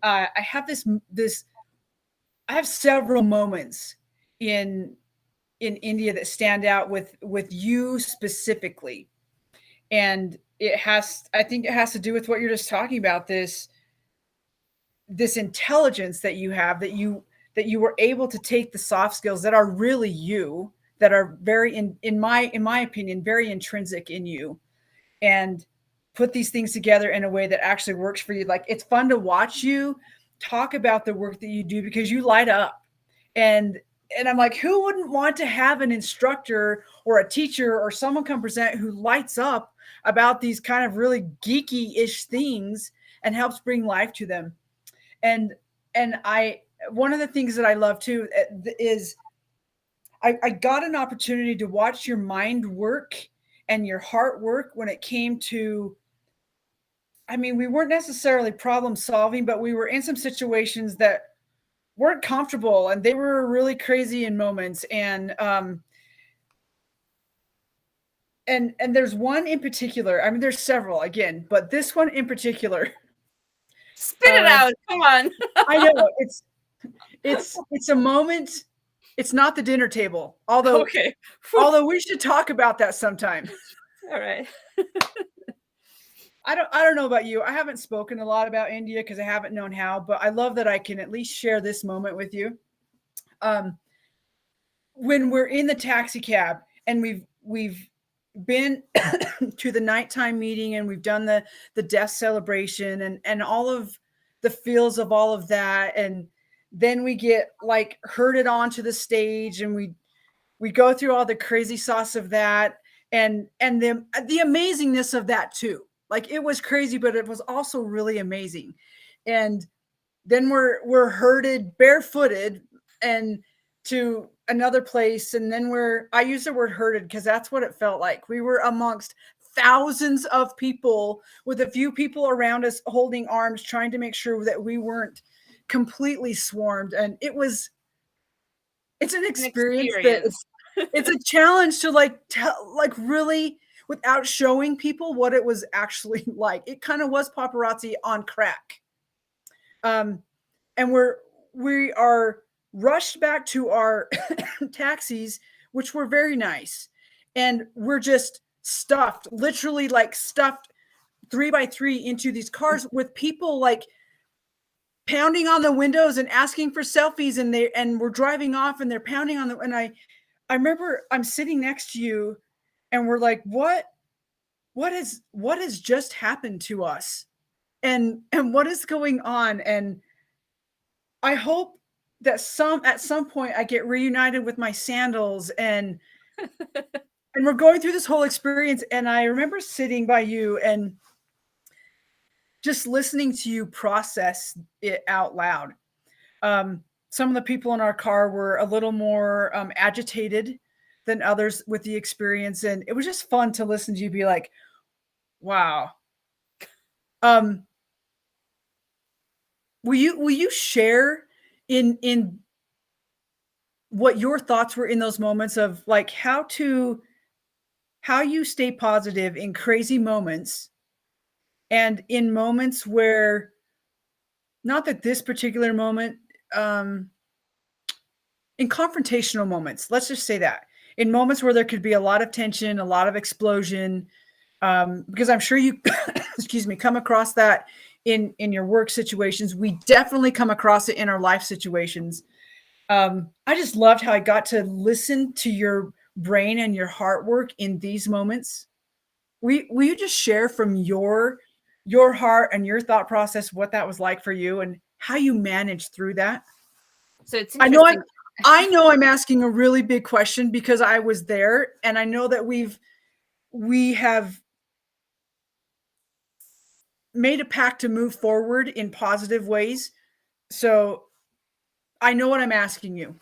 I have this I have several moments in in India that stand out with you specifically. And I think it has to do with what you're just talking about, this intelligence that you have, that you were able to take the soft skills that are really you, that are very, in my opinion, very intrinsic in you, and put these things together in a way that actually works for you. Like, it's fun to watch you talk about the work that you do, because you light up. And I'm like, who wouldn't want to have an instructor or a teacher or someone come present who lights up about these kind of really geeky-ish things and helps bring life to them? And I one of the things that I love too is I got an opportunity to watch your mind work and your heart work when it came to, I mean, we weren't necessarily problem solving, but we were in some situations that weren't comfortable, and they were really crazy in moments. And there's one in particular. I mean, there's several again, but this one in particular. Spit it out. Come on. I know it's a moment. It's not the dinner table, although Okay. although we should talk about that sometime. All right. I don't know about you. I haven't spoken a lot about India because I haven't known how, but I love that I can at least share this moment with you. Um, when we're in the taxi cab, and we've been to the nighttime meeting, and we've done the death celebration, and all of the feels of all of that, and then we get like herded onto the stage, and we go through all the crazy sauce of that, and the amazingness of that too. Like, it was crazy, but it was also really amazing. And then we're herded barefooted and to another place, and then I use the word herded because that's what it felt like. We were amongst thousands of people, with a few people around us holding arms, trying to make sure that we weren't completely swarmed. And it's an An experience that experience. it's a challenge to like tell, like, really, without showing people what it was actually like. It kind of was paparazzi on crack. Um, and we are rushed back to our taxis, which were very nice, and we're just stuffed, literally like stuffed 3x3 into these cars with people like pounding on the windows and asking for selfies, and we're driving off and they're pounding on the, and I remember I'm sitting next to you and we're like, what has just happened to us? And what is going on? And I hope that at some point I get reunited with my sandals, and we're going through this whole experience. And I remember sitting by you and just listening to you process it out loud. Some of the people in our car were a little more agitated than others with the experience, and it was just fun to listen to you be like, wow. Will you share in what your thoughts were in those moments of like how you stay positive in crazy moments, and in moments where, not that this particular moment, in confrontational moments, let's just say that, in moments where there could be a lot of tension, a lot of explosion, because I'm sure you, excuse me, come across that in your work situations. We definitely come across it in our life situations. I just loved how I got to listen to your brain and your heart work in these moments. Will you just share from your heart and your thought process what that was like for you and how you managed through that? So it's I know interesting. I know I'm asking a really big question because I was there, and I know that we have made a pact to move forward in positive ways. So I know what I'm asking you.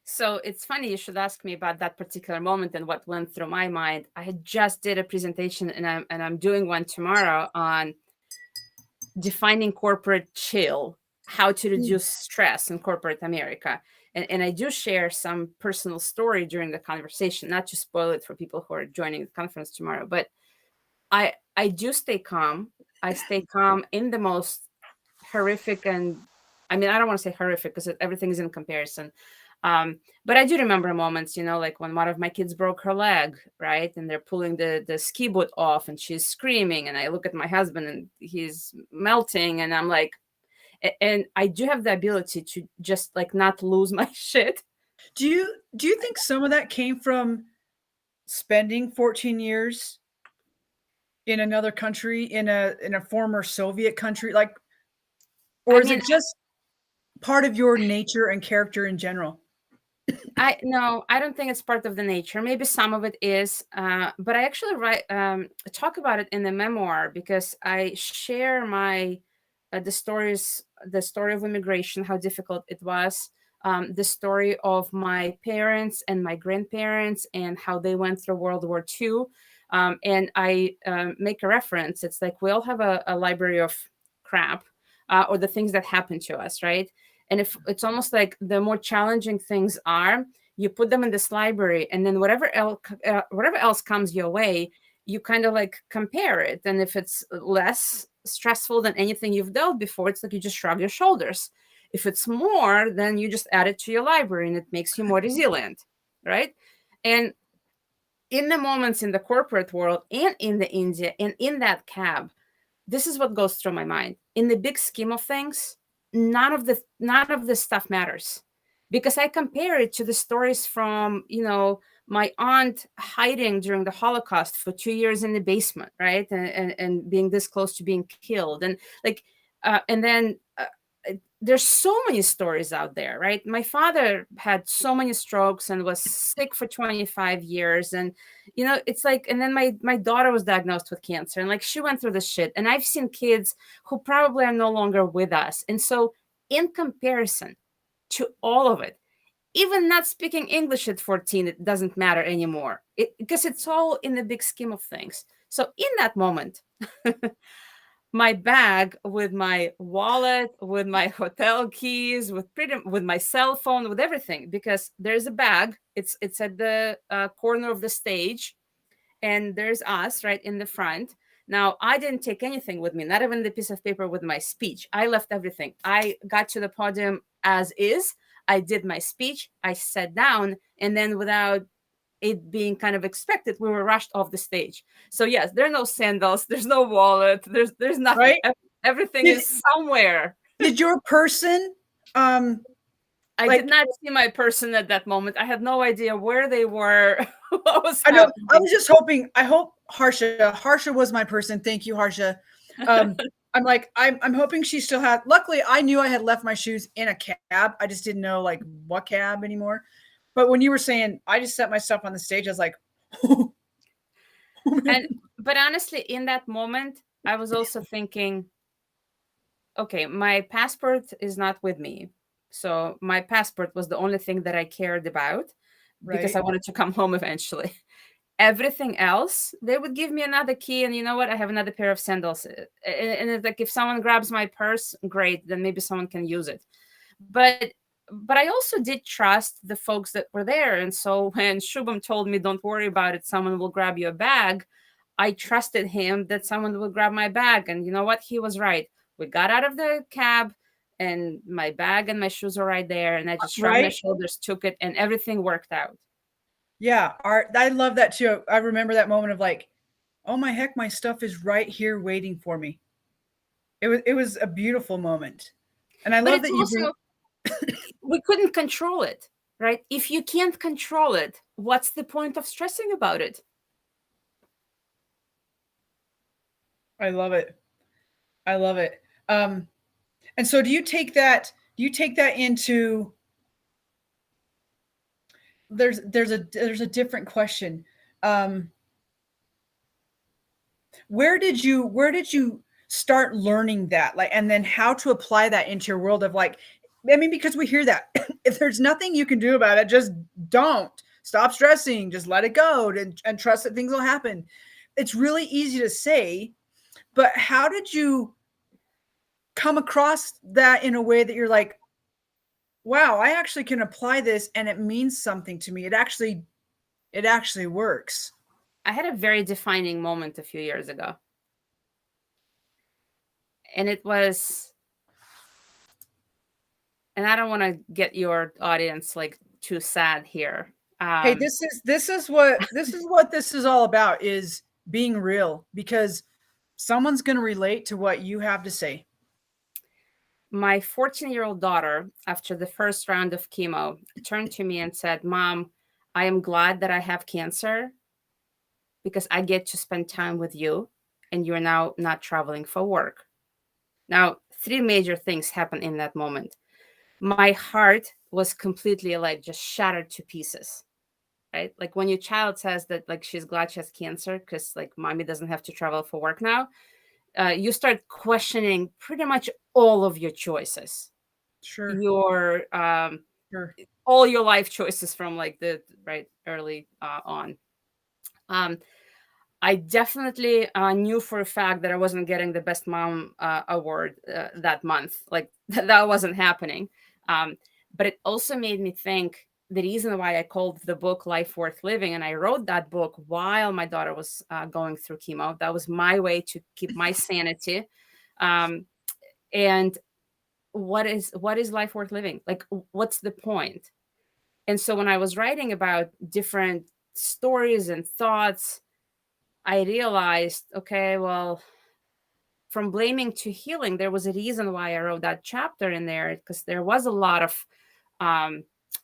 So it's funny you should ask me about that particular moment and what went through my mind. I had just did a presentation, and I'm doing one tomorrow on defining corporate chill, how to reduce stress in corporate America. And I do share some personal story during the conversation, not to spoil it for people who are joining the conference tomorrow, but I do stay calm. I stay calm in the most horrific, and I mean, I don't want to say horrific because everything is in comparison. But I do remember moments, like when one of my kids broke her leg, right? And they're pulling the ski boot off and she's screaming. And I look at my husband and he's melting. And I'm like, and I do have the ability to just like not lose my shit. Do you think some of that came from spending 14 years in another country, in a former Soviet country, like, or I is mean, it just part of your nature and character in general? no, I don't think it's part of the nature. Maybe some of it is, but I actually talk about it in the memoir because I share my the story of immigration, how difficult it was, the story of my parents and my grandparents, and how they went through World War II. And I make a reference. It's like we all have a library of crap, or the things that happen to us, right? And if it's almost like the more challenging things are, you put them in this library, and then whatever else comes your way, you kind of like compare it. And if it's less stressful than anything you've dealt before, it's like you just shrug your shoulders. If it's more, then you just add it to your library, and it makes you more resilient, right? And in the moments in the corporate world and in the India and in that cab, this is what goes through my mind. In the big scheme of things, none of this stuff matters, because I compare it to the stories from my aunt hiding during the Holocaust for 2 years in the basement, right, and being this close to being killed, and like and then there's so many stories out there, right? My father had so many strokes and was sick for 25 years. And, it's like, and then my daughter was diagnosed with cancer, and like she went through this shit. And I've seen kids who probably are no longer with us. And so in comparison to all of it, even not speaking English at 14, it doesn't matter anymore, because it's all in the big scheme of things. So in that moment, my bag with my wallet, with my hotel keys, with my cell phone, with everything, because there's a bag. It's at the corner of the stage, and there's us right in the front. Now, I didn't take anything with me, not even the piece of paper with my speech. I left everything. I got to the podium as is. I did my speech. I sat down, and then without it being kind of expected, we were rushed off the stage. So yes, there are no sandals, there's no wallet, there's nothing. Right? Everything is somewhere. Did your person I like, did not see my person at that moment. I had no idea where they were. What was I know, happening. I was just hoping, I hope Harsha was my person. Thank you, Harsha. I'm like, I'm hoping she still had, luckily I knew I had left my shoes in a cab. I just didn't know like what cab anymore. But when you were saying I just set my stuff on the stage, I was like, but honestly, in that moment, I was also thinking, okay, my passport is not with me. So my passport was the only thing that I cared about because right? I wanted to come home eventually. Everything else, they would give me another key, and you know what? I have another pair of sandals. And it's like if someone grabs my purse, great, then maybe someone can use it. But I also did trust the folks that were there. And so when Shubham told me, don't worry about it, someone will grab your bag, I trusted him that someone will grab my bag. And you know what? He was right. We got out of the cab and my bag and my shoes are right there. And I just shrugged my shoulders, took it, and everything worked out. Yeah. I love that too. I remember that moment of like, oh my heck, my stuff is right here waiting for me. It was a beautiful moment. And I But love it's that you also, we couldn't control it, right? If you can't control it, what's the point of stressing about it? I love it. I love it. And so do you take that into, there's a different question. Where did you start learning that? Like, and then how to apply that into your world of like, I mean, because we hear that if there's nothing you can do about it, just don't stop stressing, just let it go and trust that things will happen. It's really easy to say, but how did you come across that in a way that you're like, wow, I actually can apply this and it means something to me. It actually works. I had a very defining moment a few years ago. And it was, and I don't want to get your audience like too sad here. Hey, this is what this is all about, is being real, because someone's going to relate to what you have to say. My 14-year-old daughter, after the first round of chemo, turned to me and said, Mom, I am glad that I have cancer because I get to spend time with you and you're now not traveling for work. Now, three major things happened in that moment. My heart was completely like just shattered to pieces, right? Like when your child says that like she's glad she has cancer because like mommy doesn't have to travel for work now, you start questioning pretty much all of your choices. Sure. Your Sure. all your life choices from like the right early on. I definitely knew for a fact that I wasn't getting the best mom award that month. Like that wasn't happening. But it also made me think the reason why I called the book Life Worth Living, and I wrote that book while my daughter was going through chemo. That was my way to keep my sanity. And what is life worth living? Like, what's the point? And so when I was writing about different stories and thoughts, I realized, okay, well, from blaming to healing, there was a reason why I wrote that chapter in there, because there was a lot of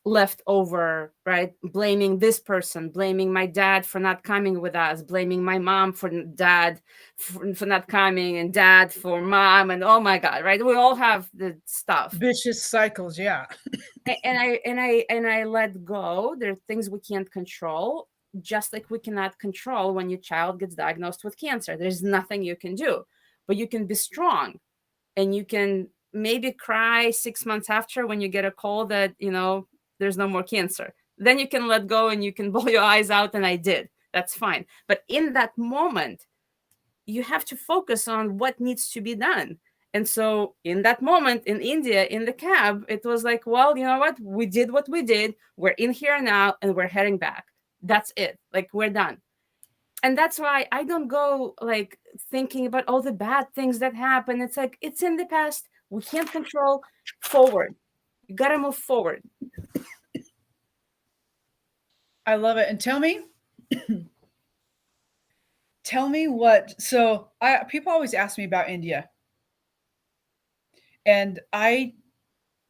leftover, right? Blaming this person, blaming my dad for not coming with us, blaming my mom for dad for not coming, and dad for mom, and oh my God, right? We all have the stuff. Vicious cycles, yeah. And I let go. There are things we can't control, just like we cannot control when your child gets diagnosed with cancer. There's nothing you can do, but you can be strong, and you can maybe cry 6 months after when you get a call that, you know, there's no more cancer. Then you can let go and you can bawl your eyes out, and I did. That's fine. But in that moment, you have to focus on what needs to be done. And so in that moment in India, in the cab, it was like, well, you know what? We did what we did. We're in here now and we're heading back. That's it. Like, we're done. And that's why I don't go like thinking about all the bad things that happen. It's like, it's in the past. We can't control. Forward. You got to move forward. I love it. And tell me what. So I people always ask me about India, and I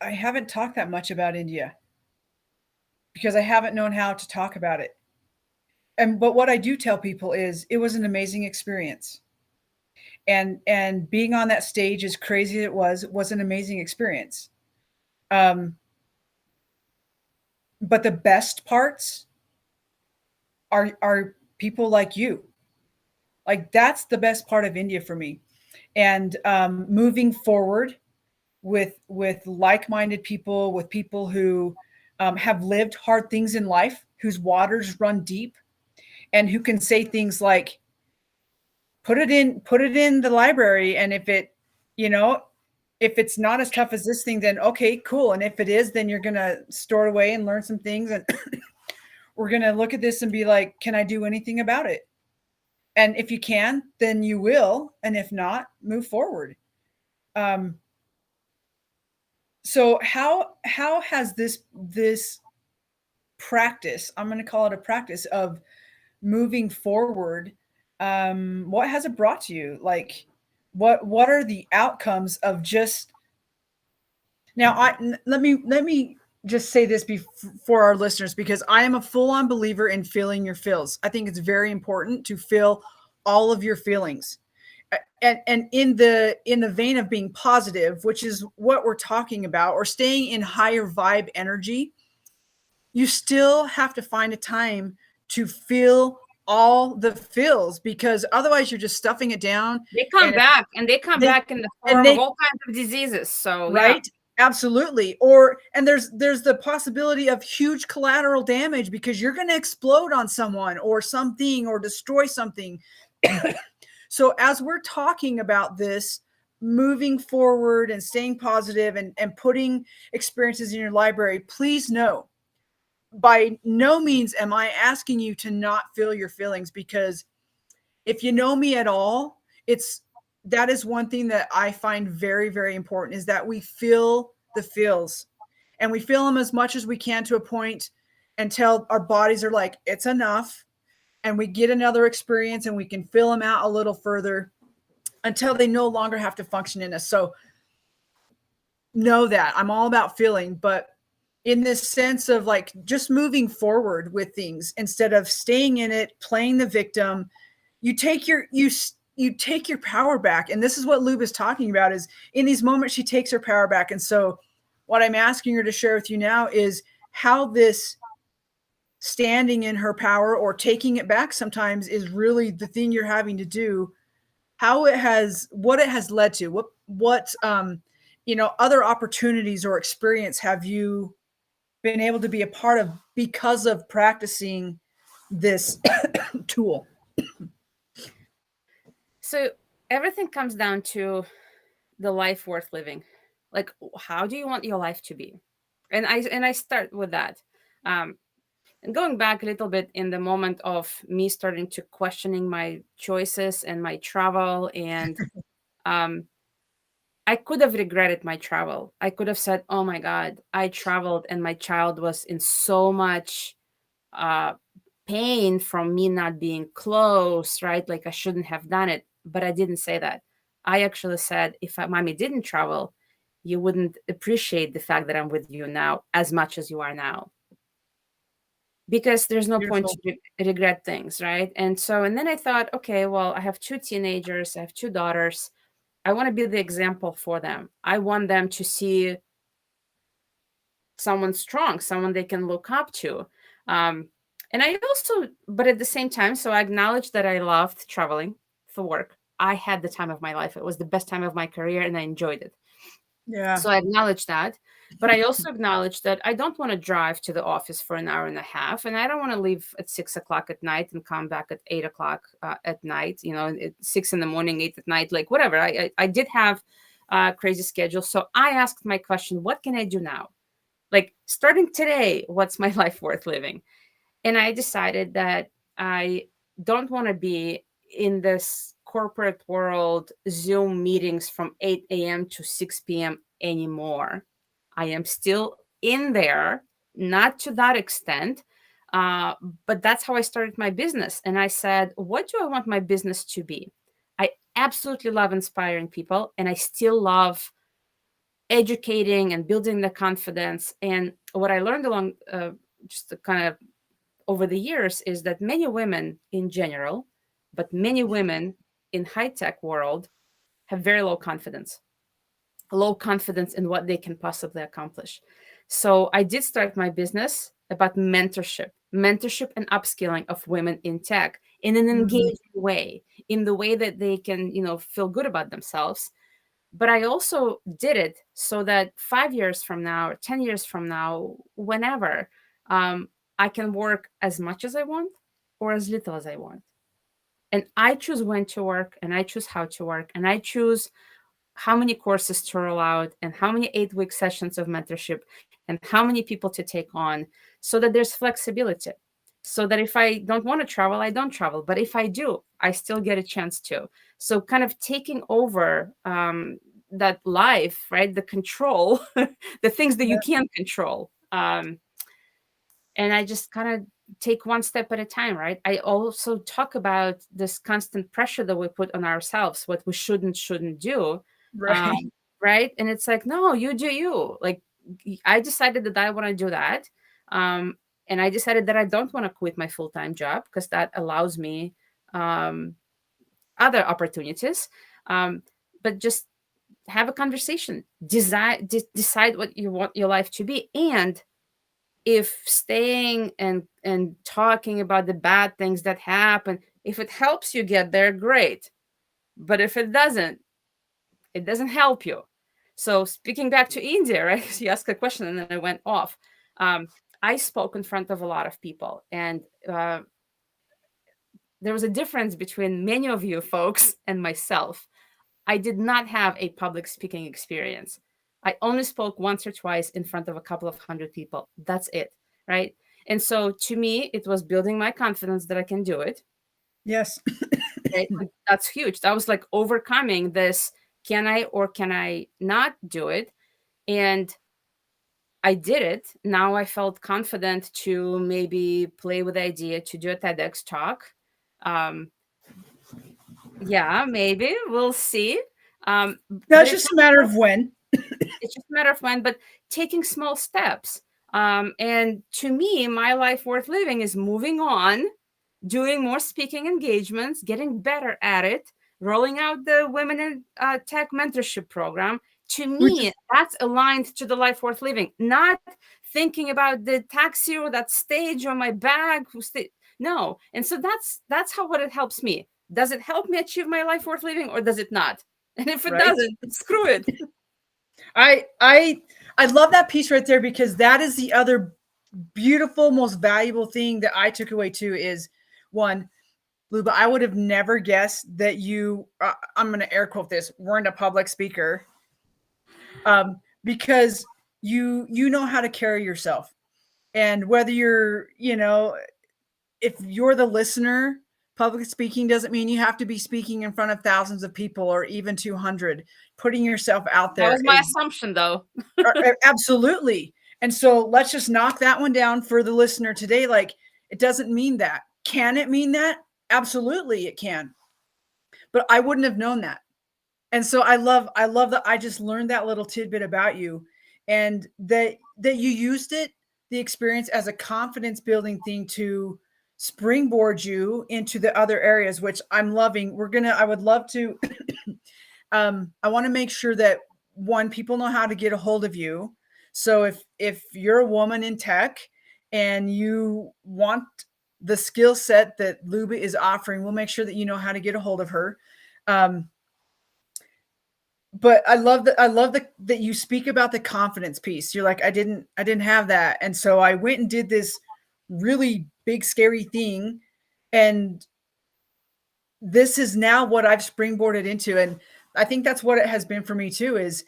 haven't talked that much about India because I haven't known how to talk about it. And but what I do tell people is it was an amazing experience. And being on that stage, as crazy as it was an amazing experience. Um, but the best parts are people like you. Like that's the best part of India for me. And moving forward with like-minded people, with people who have lived hard things in life, whose waters run deep, and who can say things like, put it in the library, and if it, you know, if it's not as tough as this thing, then okay, cool. And if it is, then you're gonna store it away and learn some things, and we're gonna look at this and be like, can I do anything about it? And if you can, then you will, and if not, move forward. um, so how has this practice, I'm going to call it a practice of moving forward, what has it brought to you? Like what are the outcomes of just now? Let me just say this for our listeners, because I am a full-on believer in feeling your feels. I think it's very important to feel all of your feelings, and in the vein of being positive, which is what we're talking about, or staying in higher vibe energy. You still have to find a time to feel all the feels, because otherwise you're just stuffing it down. They come and if back, and they come they back in the and form of they all kinds of diseases. So yeah. right, absolutely. Or and there's the possibility of huge collateral damage because you're going to explode on someone or something or destroy something. So as we're talking about this, moving forward and staying positive, and putting experiences in your library, please know, by no means am I asking you to not feel your feelings, because if you know me at all, it's that is one thing that I find very, very important, is that we feel the feels, and we feel them as much as we can, to a point until our bodies are like, it's enough, and we get another experience and we can fill them out a little further until they no longer have to function in us. So know that I'm all about feeling, but in this sense of like just moving forward with things instead of staying in it, playing the victim. You take your you take your power back, and this is what Luba is talking about. Is in these moments she takes her power back, and so what I'm asking her to share with you now is how this standing in her power, or taking it back sometimes, is really the thing you're having to do. How it has, what it has led to, what other opportunities or experience have you been able to be a part of because of practicing this tool? So everything comes down to the life worth living. Like, how do you want your life to be? And I start with that. And going back a little bit, in the moment of me starting to questioning my choices and my travel, and um, I could have regretted my travel. I could have said, "Oh my God, I traveled and my child was in so much uh, pain from me not being close, right? Like I shouldn't have done it." But I didn't say that. I actually said, if mommy didn't travel, you wouldn't appreciate the fact that I'm with you now as much as you are now. Because there's no point Beautiful. to regret things, right? And then I thought, okay, well, I have two teenagers, I have two daughters. I want to be the example for them. I want them to see someone strong, someone they can look up to. Um, and I also, but at the same time, so I acknowledged that I loved traveling for work. I had the time of my life. It was the best time of my career, and I enjoyed it. Yeah. So I acknowledge that. But I also acknowledge that I don't want to drive to the office for an hour and a half. And I don't want to leave at 6 o'clock at night and come back at 8 o'clock at night, at 6 in the morning, 8 at night, like whatever. I did have a crazy schedule. So I asked my question, what can I do now? Like starting today, what's my life worth living? And I decided that I don't want to be in this corporate world Zoom meetings from 8 a.m. to 6 p.m. anymore. I am still in there, not to that extent, But that's how I started my business. And I said, what do I want my business to be? I absolutely love inspiring people, and I still love educating and building the confidence. And what I learned along just kind of over the years is that many women in general, but many women in high tech world have very low confidence in what they can possibly accomplish. So I did start my business about mentorship and upskilling of women in tech in an engaging way, in the way that they can, feel good about themselves. But I also did it so that 5 years from now or 10 years from now, whenever, I can work as much as I want or as little as I want. And I choose when to work, and I choose how to work, and I choose how many courses to roll out, and how many 8-week sessions of mentorship, and how many people to take on, so that there's flexibility. So that if I don't want to travel, I don't travel. But if I do, I still get a chance to. So kind of taking over that life, right? The control, the things that you can't control. And I just kind of take one step at a time, right? I also talk about this constant pressure that we put on ourselves, what we shouldn't do. Right. Um, right. And it's like, no, you do you. Like, I decided that I want to do that. And I decided that I don't want to quit my full-time job, because that allows me um, other opportunities. But just have a conversation, decide what you want your life to be. And if staying and talking about the bad things that happen, if it helps you get there, great. But if it doesn't help you. So speaking back to India, right? 'Cause you asked a question and then I went off. I spoke in front of a lot of people, and there was a difference between many of you folks and myself. I did not have a public speaking experience. I only spoke once or twice in front of a couple of hundred people. That's it, right? And so to me, it was building my confidence that I can do it. Yes. Right? That's huge. That was like overcoming this, can I or can I not do it? And I did it. Now I felt confident to maybe play with the idea to do a TEDx talk. Um, yeah, maybe we'll see. But That's just a matter of when. it's just a matter of when, but taking small steps. And to me, my life worth living is moving on, doing more speaking engagements, getting better at it, rolling out the Women in Tech mentorship program. To Which is me, that's aligned to the life worth living, not thinking about the taxi or that stage on my bag. No. And so that's how what it helps me. Does it help me achieve my life worth living, or does it not? And if it right. doesn't, screw it. I love that piece right there, because that is the other beautiful, most valuable thing that I took away too is one, Luba, I would have never guessed that you, I'm going to air quote this, weren't a public speaker, because you know how to carry yourself. And whether you're, if you're the listener, public speaking doesn't mean you have to be speaking in front of thousands of people or even 200. Putting yourself out That there was my is assumption, though. absolutely. And so let's just knock that one down for the listener today. Like, it doesn't mean that. Can it mean that? Absolutely, it can. But I wouldn't have known that. And so I love that I just learned that little tidbit about you, and that you used the experience as a confidence building thing to springboard you into the other areas, which I'm loving. I would love to I want to make sure that one, people know how to get a hold of you. So if you're a woman in tech and you want the skill set that Luba is offering, we'll make sure that you know how to get a hold of her. But I love that you speak about the confidence piece. You're like, I didn't have that. And so I went and did this really big, scary thing. And this is now what I've springboarded into. And I think that's what it has been for me too, is,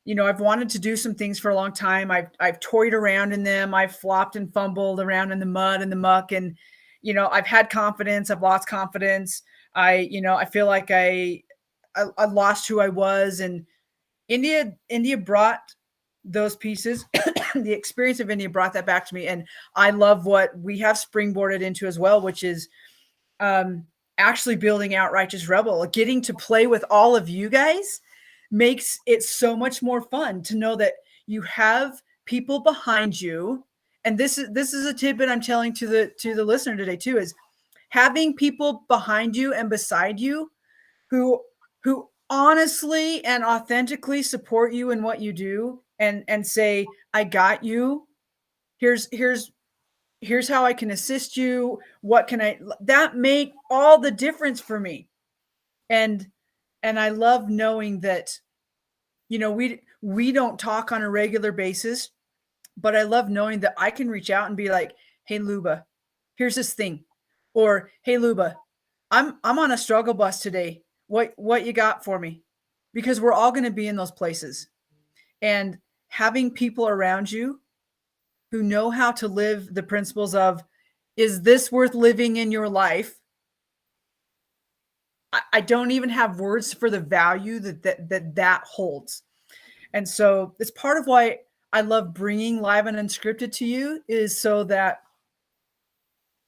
I've wanted to do some things for a long time. I've toyed around in them. I've flopped and fumbled around in the mud and the muck. And, I've had confidence. I've lost confidence. I feel like I lost who I was. And India brought those pieces, the experience of India brought that back to me. And I love what we have springboarded into as well, which is actually building out Righteous Rebel. Getting to play with all of you guys makes it so much more fun to know that you have people behind you. And this is a tidbit I'm telling to the listener today too, is having people behind you and beside you who honestly and authentically support you in what you do, and say, I got you. Here's how I can assist you. What can I, that make all the difference for me. And I love knowing that, we don't talk on a regular basis, but I love knowing that I can reach out and be like, hey Luba, here's this thing. Or hey Luba, I'm on a struggle bus today. What you got for me? Because we're all going to be in those places. And having people around you who know how to live the principles of, is this worth living in your life? I don't even have words for the value that holds. And so it's part of why I love bringing Live and Unscripted to you, is so that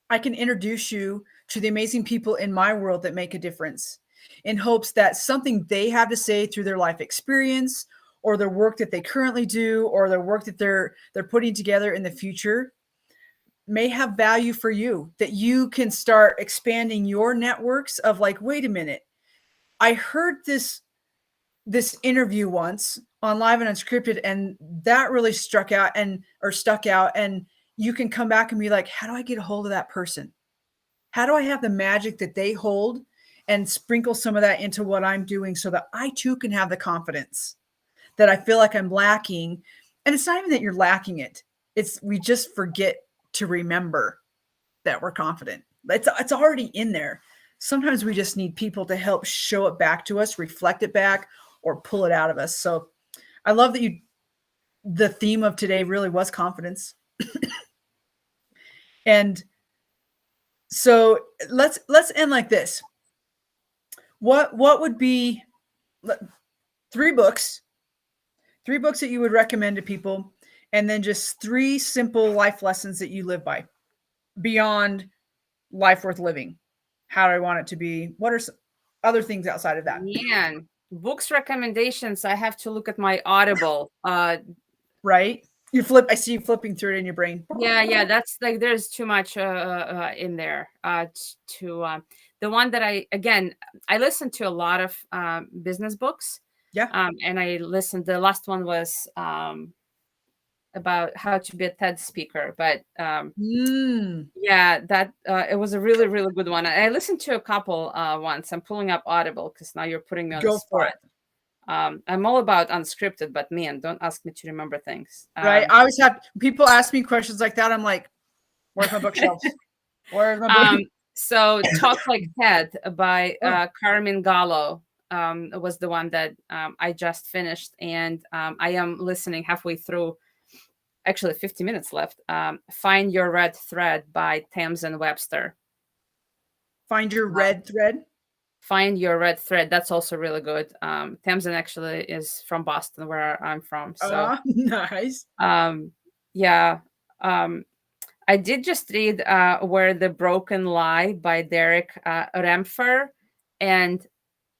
I can introduce you to the amazing people in my world that make a difference, in hopes that something they have to say through their life experience, or their work that they currently do, or their work that they're putting together in the future, may have value for you, that you can start expanding your networks of like, wait a minute, I heard this interview once on Live and Unscripted, and that really stuck out. And you can come back and be like, how do I get a hold of that person? How do I have the magic that they hold, and sprinkle some of that into what I'm doing, so that I too can have the confidence that I feel like I'm lacking. And it's not even that you're lacking it. We just forget to remember that we're confident. It's already in there. Sometimes we just need people to help show it back to us, reflect it back, or pull it out of us. So I love that the theme of today really was confidence. And so let's end like this. What would be three books that you would recommend to people, and then just 3 simple life lessons that you live by beyond life worth living? How do I want it to be? What are some other things outside of that? Man, books recommendations. I have to look at my Audible. Right? I see you flipping through it in your brain. Yeah, that's like, there's too much in there. The one that I listen to a lot of business books. Yeah. And the last one was about how to be a TED speaker. But yeah, that it was a really, really good one. I listened to a couple once. I'm pulling up Audible because now you're putting me on the spot. I'm all about unscripted, but man, don't ask me to remember things. Right. I always have people ask me questions like that. I'm like, where's my bookshelves? Where's my book? So Talk Like TED by Carmen Gallo was the one that I just finished, and I am listening halfway through. Actually, 50 minutes left. Find Your Red Thread by Tamsin Webster. Find Your Red Thread? Find Your Red Thread. That's also really good. Tamsin actually is from Boston, where I'm from. So nice. Yeah. I did just read Where the Broken Lie by Derek Remfer, and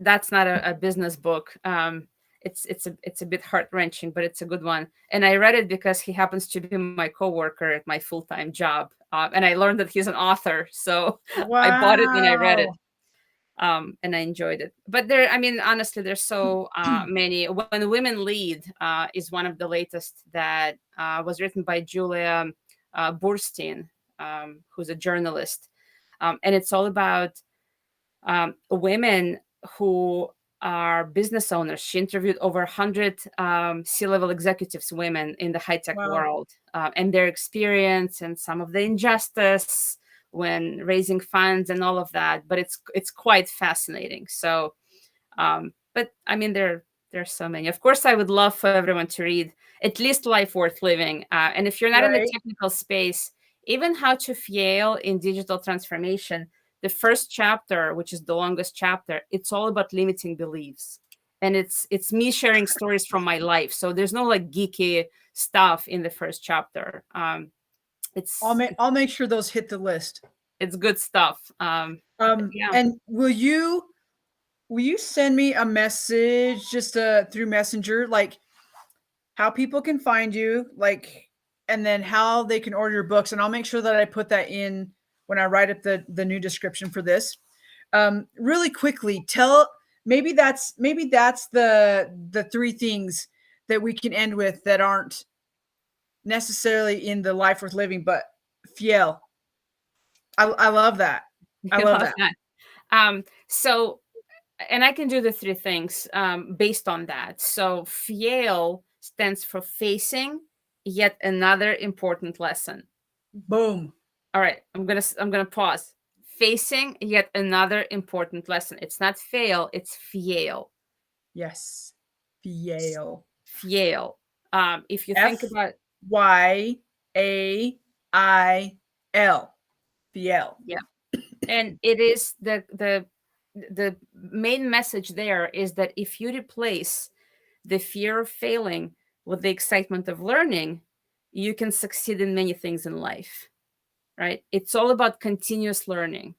that's not a business book. It's a bit heart-wrenching, but it's a good one. And I read it because he happens to be my coworker at my full-time job, and I learned that he's an author. So I bought it and I read it. And I enjoyed it. But honestly, there's so many. When Women Lead is one of the latest that was written by Julia Burstein, who's a journalist. And it's all about women who are business owners. She interviewed over 100 C-level executives, women in the high-tech world, and their experience and some of the injustice when raising funds and all of that. But it's quite fascinating. So, but there's so many. Of course, I would love for everyone to read at least Life Worth Living. And if you're not in the technical space, even How to Fail in Digital Transformation, the first chapter, which is the longest chapter, it's all about limiting beliefs. and it's me sharing stories from my life. So there's no like geeky stuff in the first chapter. I'll make sure those hit the list. It's good stuff. Yeah. And will you send me a message just through Messenger, like how people can find you, like, and then how they can order your books, and I'll make sure that I put that in when I write up the new description for this. Really quickly, maybe that's the three things that we can end with that aren't necessarily in the life worth living, but fiel. I love that. I love that. So, and I can do the three things based on that. So fiel stands for facing yet another important lesson. Boom. All right, I'm gonna pause. Facing yet another important lesson. It's not fail, it's fiel. Yes. Fiel. Fiel. If you think about YAIL. Fiel. Yeah. And it is the main message there is that if you replace the fear of failing with the excitement of learning, you can succeed in many things in life. Right? It's all about continuous learning.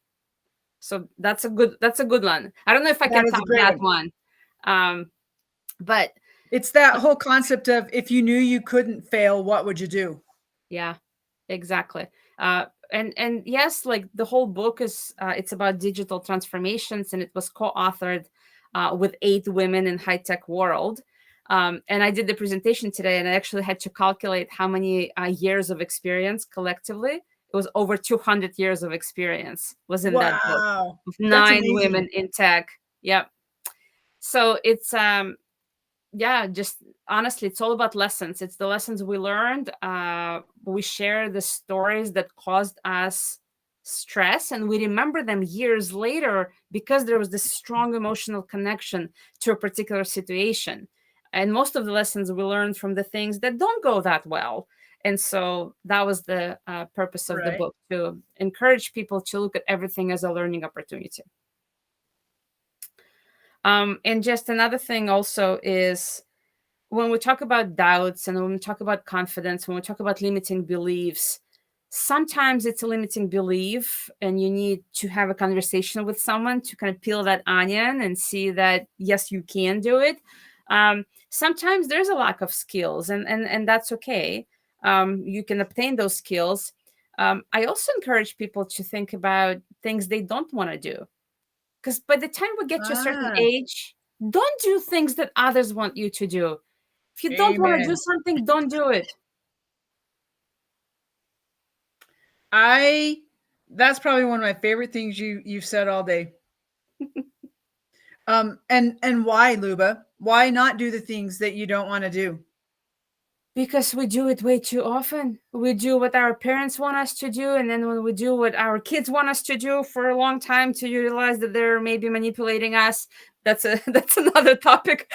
So that's a good one. I don't know if I can top that one. But it's that whole concept of if you knew you couldn't fail, what would you do? Yeah, exactly. And yes, like the whole book is it's about digital transformations, and it was co-authored with 8 women in high-tech world. And I did the presentation today, and I actually had to calculate how many years of experience collectively. It was over 200 years of experience was in that book. With 9 women in tech. Yep. So it's yeah, just honestly, it's all about lessons. It's the lessons we learned. We share the stories that caused us stress, and we remember them years later because there was this strong emotional connection to a particular situation. And most of the lessons we learned from the things that don't go that well. And so that was the purpose of the book, to encourage people to look at everything as a learning opportunity. And just another thing also is when we talk about doubts and when we talk about confidence, when we talk about limiting beliefs, sometimes it's a limiting belief and you need to have a conversation with someone to kind of peel that onion and see that, yes, you can do it. Sometimes there's a lack of skills and that's okay. You can obtain those skills. I also encourage people to think about things they don't want to do. Because by the time we get to a certain age, don't do things that others want you to do. If you don't want to do something, don't do it. That's probably one of my favorite things you've said all day. And why, Luba? Why not do the things that you don't want to do? Because we do it way too often. We do what our parents want us to do, and then when we do what our kids want us to do for a long time, to realize that they're maybe manipulating us. That's another topic,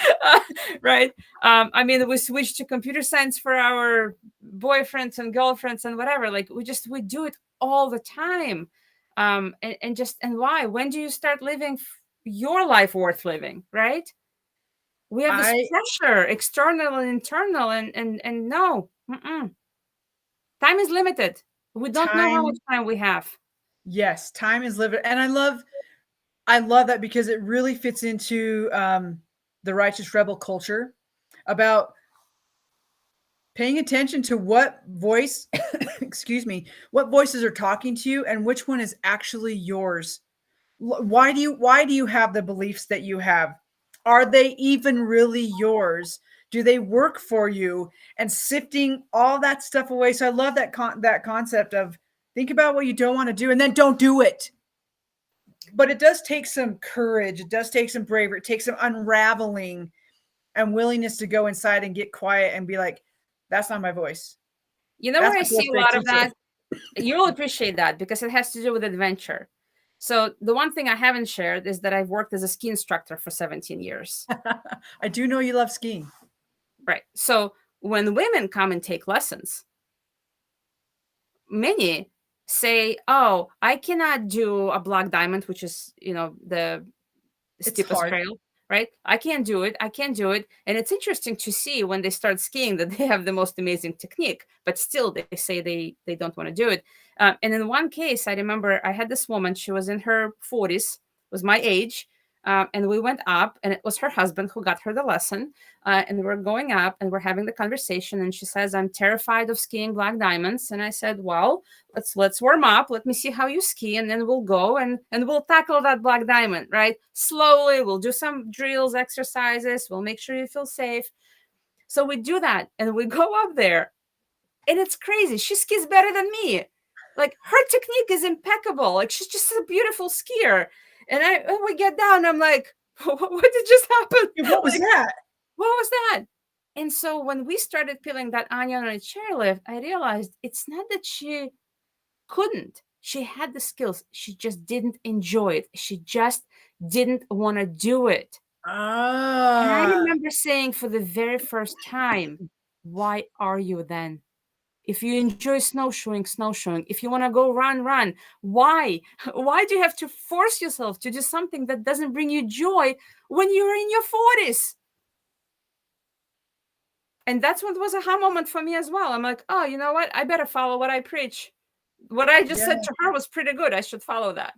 right? I mean, we switch to computer science for our boyfriends and girlfriends and whatever. Like we do it all the time, and why? When do you start living your life worth living, right? We have this pressure, external and internal, and no. Time is limited. We don't know how much time we have. Yes, time is limited. And I love that because it really fits into the righteous rebel culture about paying attention to what voice, excuse me, what voices are talking to you and which one is actually yours. Why do you have the beliefs that you have? Are they even really yours? Do they work for you? And sifting all that stuff away. So I love that that concept of think about what you don't want to do and then don't do it. But it does take some courage. It does take some bravery. It takes some unraveling and willingness to go inside and get quiet and be like, that's not my voice. You know where I see a lot of that? You'll appreciate that because it has to do with adventure. So the one thing I haven't shared is that I've worked as a ski instructor for 17 years. I do know you love skiing. Right. So when women come and take lessons, many say, oh, I cannot do a black diamond, which is, the steepest trail. right? I can't do it. I can't do it. And it's interesting to see when they start skiing that they have the most amazing technique, but still they say they don't want to do it. And in one case, I remember I had this woman, she was in her 40s, was my age. And we went up, and it was her husband who got her the lesson. And we're going up and we're having the conversation. And she says, I'm terrified of skiing black diamonds. And I said, well, let's warm up. Let me see how you ski. And then we'll go and we'll tackle that black diamond, right? Slowly, we'll do some drills, exercises. We'll make sure you feel safe. So we do that. And we go up there. And it's crazy. She skis better than me. Like, her technique is impeccable. Like, she's just a beautiful skier. And we get down, I'm like, what did just happen? What was that? What was that? And so when we started peeling that onion on a chairlift, I realized it's not that she couldn't. She had the skills. She just didn't enjoy it. She just didn't want to do it. And I remember saying for the very first time, why are you then? If you enjoy snowshoeing. If you want to go run. Why? Why do you have to force yourself to do something that doesn't bring you joy when you're in your 40s? And that's what was a aha moment for me as well. I'm like, oh, you know what? I better follow what I preach. What I just said to her was pretty good. I should follow that.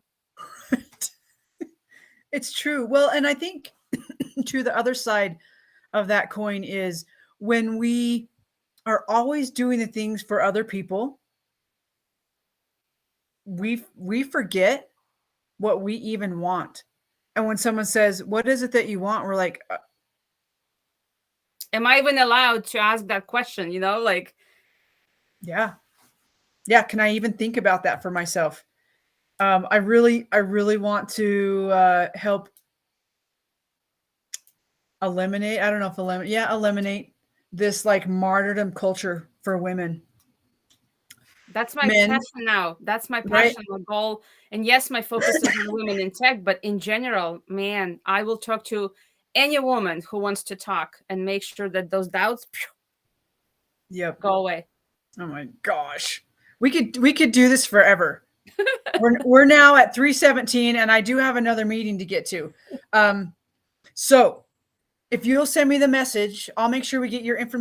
It's true. Well, and I think to the other side of that coin is when we are always doing the things for other people, we forget what we even want. And when someone says, what is it that you want? We're like, am I even allowed to ask that question? You know, like, yeah. Can I even think about that for myself? I really want to help eliminate. I don't know if eliminate this like martyrdom culture for women. That's my passion now. That's my passion, my goal. And yes, my focus is on women in tech, but in general, man, I will talk to any woman who wants to talk and make sure that those doubts go away. Oh my gosh. We could do this forever. we're now at 3:17 and I do have another meeting to get to. So if you'll send me the message, I'll make sure we get your information